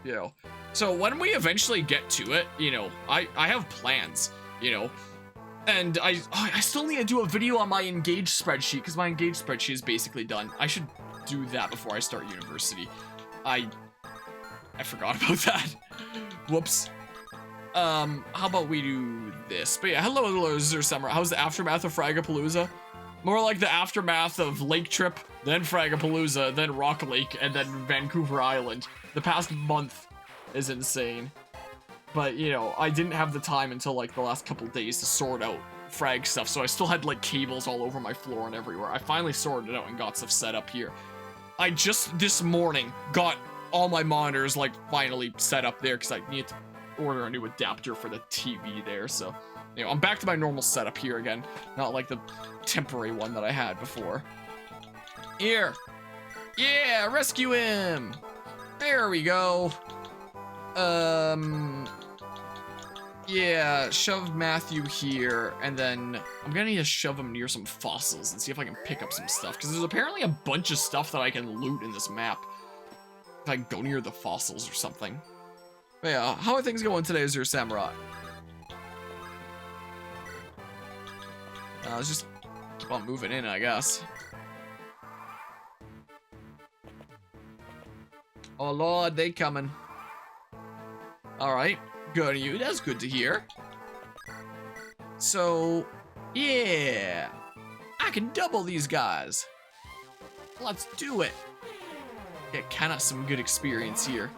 you know. So when we eventually get to it, you know, I have plans, you know, and I still need to do a video on my Engage spreadsheet, because my Engage spreadsheet is basically done. I should do that before I start university. I forgot about that. Whoops. How about we do this? But yeah, hello, Samurai. How's the aftermath of Fragapalooza? More like the aftermath of Lake Trip, then Fragapalooza, then Rock Lake, and then Vancouver Island. The past month is insane. But, you know, I didn't have the time until, like, the last couple days to sort out frag stuff, so I still had, like, cables all over my floor and everywhere. I finally sorted it out and got stuff set up here. I just, this morning, got all my monitors, like, finally set up there, because I needed to order a new adapter for the TV there, so... You know, I'm back to my normal setup here again, not like the temporary one that I had before. Here. Yeah, rescue him. There we go. Yeah, shove Matthew here, and then I'm gonna need to shove him near some fossils and see if I can pick up some stuff, because there's apparently a bunch of stuff that I can loot in this map if I go near the fossils or something. But yeah, how are things going today, Zero Samurai? Let's just keep on moving in, I guess. Oh lord, they coming. Alright, good to you. That's good to hear. So, yeah. I can double these guys. Let's do it. Get kinda some good experience here.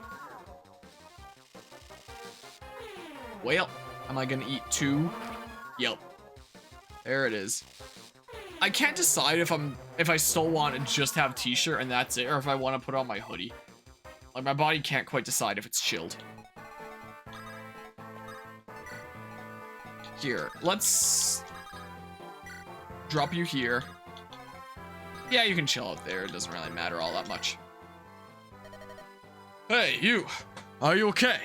Well, am I gonna eat 2? Yep. There it is. I can't decide if I still want to just have t-shirt and that's it, or if I want to put on my hoodie. Like, my body can't quite decide if it's chilled. Here, let's drop you here. Yeah, you can chill out there. It doesn't really matter all that much. Hey, you. Are you okay?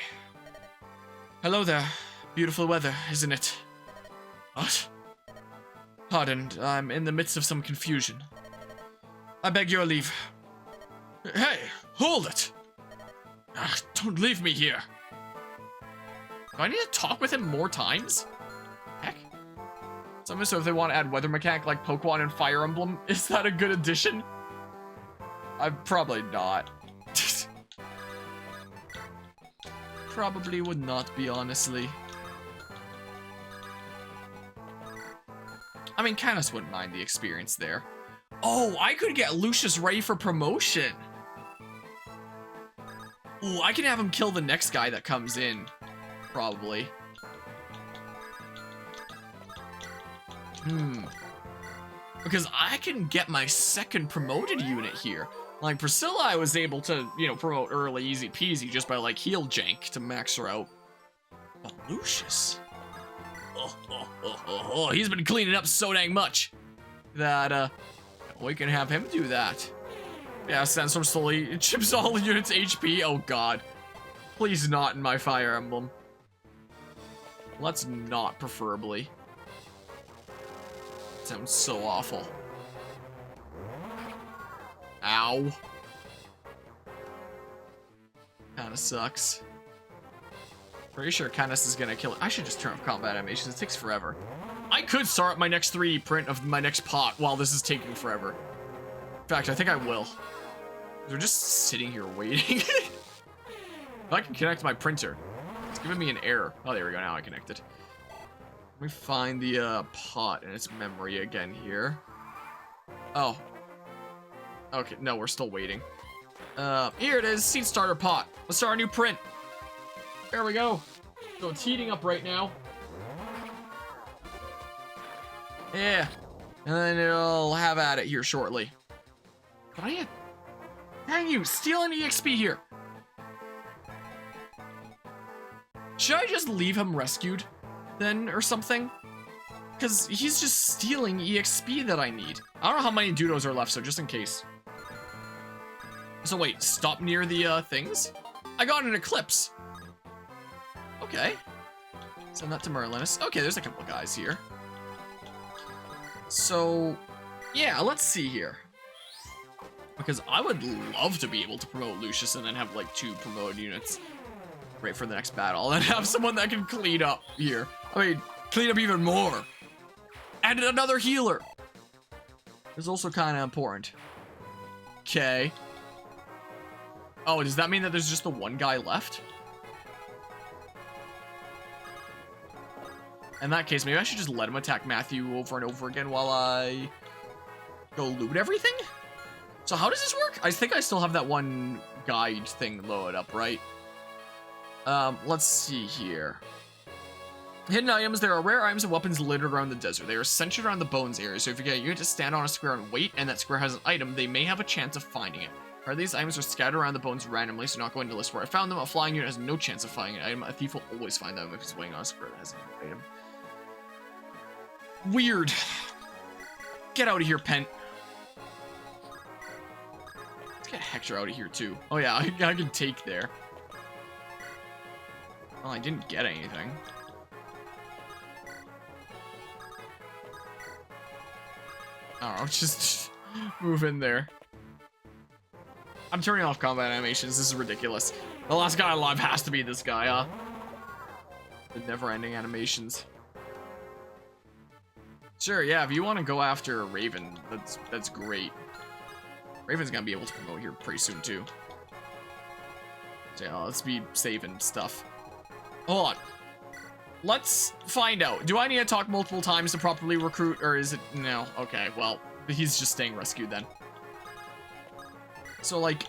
Hello there. Beautiful weather, isn't it? What? Pardon, I'm in the midst of some confusion. I beg your leave. Hey, hold it! Don't leave me here. Do I need to talk with him more times? Heck. So if they want to add weather mechanic like Pokemon and Fire Emblem, is that a good addition? Probably not. Probably would not be, honestly. I mean, Canis wouldn't mind the experience there. Oh, I could get Lucius ready for promotion. Ooh, I can have him kill the next guy that comes in. Probably. Because I can get my second promoted unit here. Like, Priscilla, I was able to, you know, promote early, easy peasy, just by, like, heal jank to max her out. But Lucius... he's been cleaning up so dang much that, we can have him do that. Yeah, Sandstorm slowly chips all the units' HP. Oh, God. Please not in my Fire Emblem. Let's not, preferably. Sounds so awful. Ow. Kinda sucks. Pretty sure Canis is gonna kill it. I should just turn off combat animations. It takes forever. I could start my next 3D print of my next pot while this is taking forever. In fact, I think I will. We're just sitting here waiting. If I can connect my printer. It's giving me an error. Oh, there we go. Now I connected. Let me find the pot and its memory again here. Oh. Okay, no, we're still waiting. Here it is, seed starter pot. Let's start a new print. There we go. So it's heating up right now. Yeah. And then it'll have at it here shortly. But I had... Dang you, stealing EXP here. Should I just leave him rescued then or something? Because he's just stealing EXP that I need. I don't know how many Dudos are left, so just in case. So wait, stop near the things? I got an Eclipse. Okay. Send that to Merlinus. Okay, there's a couple guys here. So, yeah, let's see here. Because I would love to be able to promote Lucius and then have like 2 promoted units right for the next battle. And have someone that can clean up here. I mean, clean up even more. And another healer. Is also kind of important. Okay. Oh, does that mean that there's just the one guy left? In that case, maybe I should just let him attack Matthew over and over again while I go loot everything? So how does this work? I think I still have that one guide thing loaded up, right? Let's see here. Hidden items. There are rare items and weapons littered around the desert. They are centered around the bones area, so if you get a unit to stand on a square and wait, and that square has an item, they may have a chance of finding it. These items are scattered around the bones randomly, so not going to list where I found them. A flying unit has no chance of finding an item. A thief will always find them if he's waiting on a square that has an item. Weird. Get out of here, Pent. Let's get Hector out of here, too. Oh, yeah, I can take there. Well, I didn't get anything. I don't know, just move in there. I'm turning off combat animations. This is ridiculous. The last guy alive has to be this guy, huh? The never-ending animations. Sure, yeah, if you want to go after Raven, that's great. Raven's gonna be able to promote here pretty soon, too. So, yeah, let's be saving stuff. Hold on. Let's find out. Do I need to talk multiple times to properly recruit, or is it... No. Okay, well, he's just staying rescued then. So, like...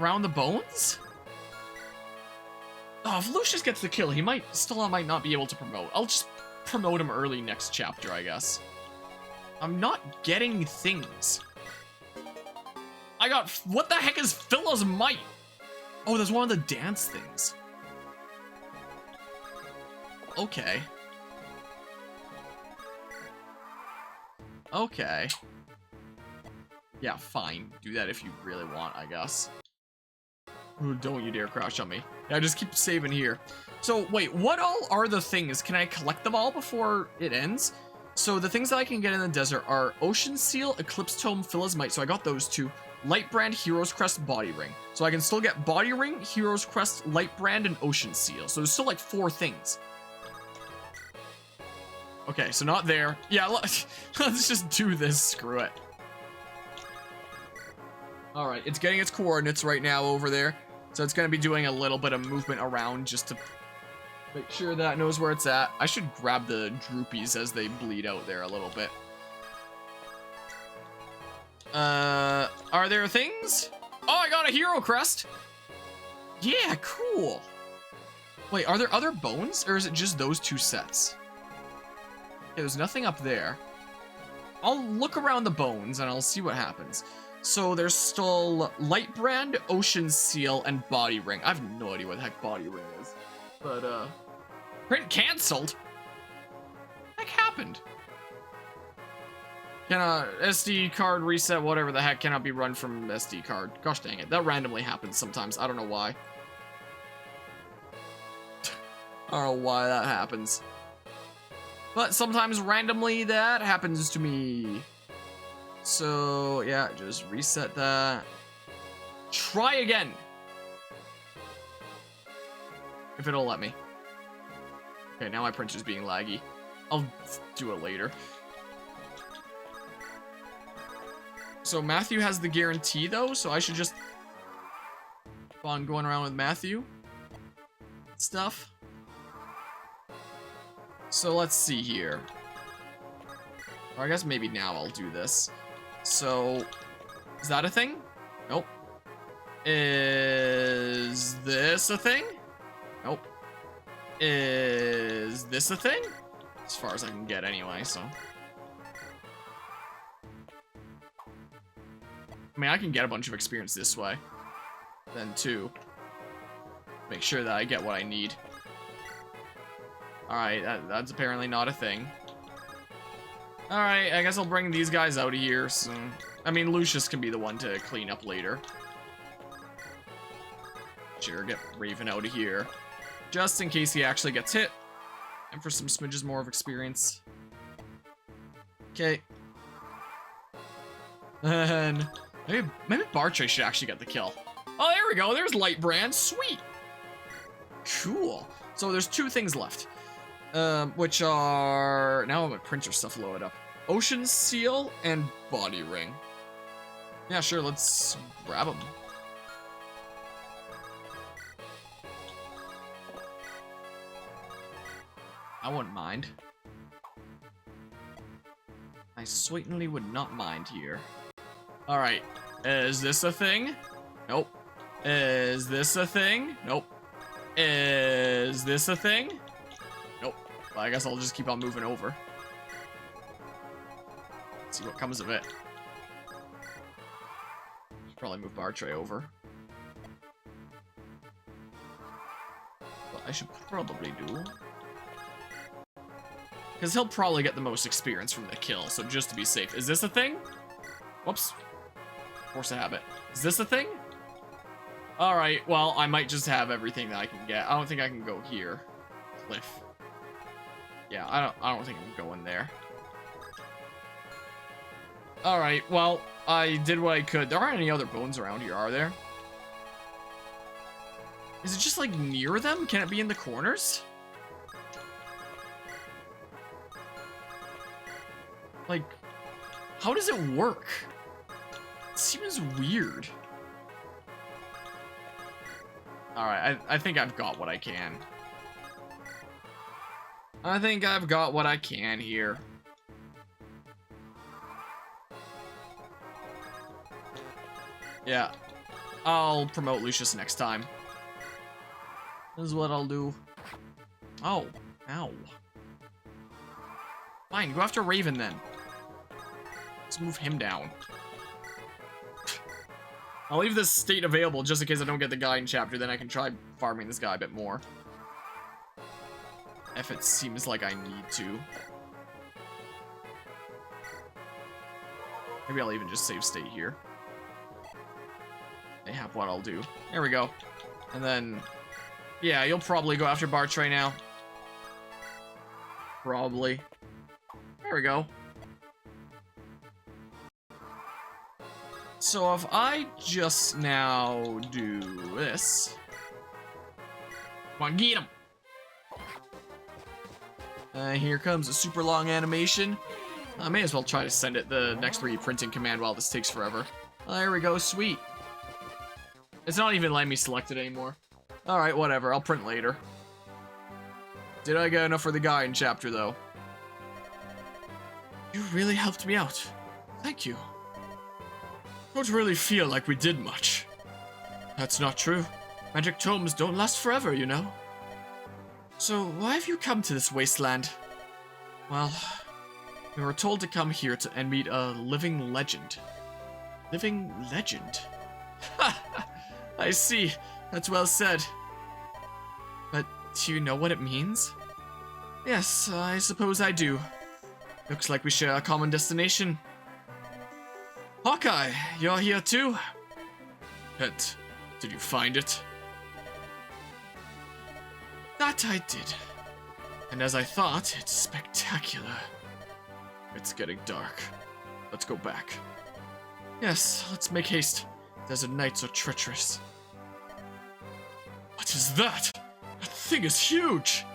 Around the bones? Oh, if Lucius gets the kill, he might not be able to promote. I'll just promote him early next chapter, I guess. I'm not getting things. I got... What the heck is Philo's Might? Oh, there's one of the dance things. Okay. Okay. Yeah, fine. Do that if you really want, I guess. Ooh, don't you dare crash on me. Yeah, just keep saving here. So, wait, what all are the things? Can I collect them all before it ends? So, the things that I can get in the desert are Ocean Seal, Eclipse Tome, Philo's Might. So, I got those 2. Light Brand, Hero's Crest, Body Ring. So, I can still get Body Ring, Hero's Crest, Light Brand, and Ocean Seal. So, there's still like 4 things. Okay, so not there. Yeah, let's just do this. Screw it. All right, it's getting its coordinates right now over there. So it's going to be doing a little bit of movement around just to make sure that it knows where it's at. I should grab the droopies as they bleed out there a little bit. Are there things? Oh, I got a hero crest. Yeah, cool. Wait, are there other bones, or is it just those two sets? Okay, there's nothing up there. I'll look around the bones, and I'll see what happens. So there's still Light Brand, Ocean Seal, and Body Ring. I have no idea what the heck Body Ring is. But, print canceled? What the heck happened? Can a SD card reset, whatever the heck, cannot be run from SD card. Gosh dang it, that randomly happens sometimes. I don't know why. I don't know why that happens. But sometimes randomly that happens to me. So, yeah, just reset that. Try again. If it'll let me. Okay, now my printer's being laggy. I'll do it later. So Matthew has the guarantee, though, so I should just keep on going around with Matthew. Stuff. So let's see here. Or I guess maybe now I'll do this. So, is that a thing? Nope. Is this a thing? Nope. Is this a thing? As far as I can get anyway, so. I mean, I can get a bunch of experience this way. Then too. Make sure that I get what I need. Alright, that's apparently not a thing. Alright, I guess I'll bring these guys out of here. So, I mean, Lucius can be the one to clean up later. Sure, get Raven out of here. Just in case he actually gets hit. And for some smidges more of experience. Okay. And maybe Bartray should actually get the kill. Oh, there we go. There's Light Brand. Sweet. Cool. So there's two things left. Which are... Now my printer stuff loaded up. Ocean Seal and Body Ring. Yeah, sure. Let's grab them. I wouldn't mind. I certainly would not mind here. Alright. Is this a thing? Nope. Is this a thing? Nope. Is this a thing? Nope. Well, I guess I'll just keep on moving over. Let's see what comes of it. Should probably move Bartray over. What I should probably do... Because he'll probably get the most experience from the kill, so just to be safe. Is this a thing? Whoops. Force a habit. Is this a thing? Alright, well, I might just have everything that I can get. I don't think I can go here. Cliff. Yeah, I don't think I can go in there. Alright, well, I did what I could. There aren't any other bones around here, are there? Is it just, like, near them? Can it be in the corners? Like, how does it work? It seems weird. Alright, I think I've got what I can. I think I've got what I can here. Yeah. I'll promote Lucius next time. This is what I'll do. Oh. Ow. Fine, go after Raven then. Let's move him down. I'll leave this state available just in case I don't get the guy in chapter, then I can try farming this guy a bit more. If it seems like I need to. Maybe I'll even just save state here. They have what I'll do. There we go. And then, yeah, you'll probably go after Bartray now. Probably. There we go. So if I just now do this. Come on, get him! Here comes a super long animation. I may as well try to send it the next 3D printing command while this takes forever. There we go, sweet. It's not even letting me select it anymore. Alright, whatever, I'll print later. Did I get enough for the guy in chapter, though? You really helped me out. Thank you. Don't really feel like we did much. That's not true. Magic tomes don't last forever, you know. So, why have you come to this wasteland? Well, we were told to come here and meet a living legend. Living legend? Ha! I see. That's well said. But do you know what it means? Yes, I suppose I do. Looks like we share a common destination. Hawkeye, you're here too? Pet, did you find it? That I did. And as I thought, it's spectacular. It's getting dark. Let's go back. Yes, let's make haste. Desert nights are treacherous. What is that? That thing is huge!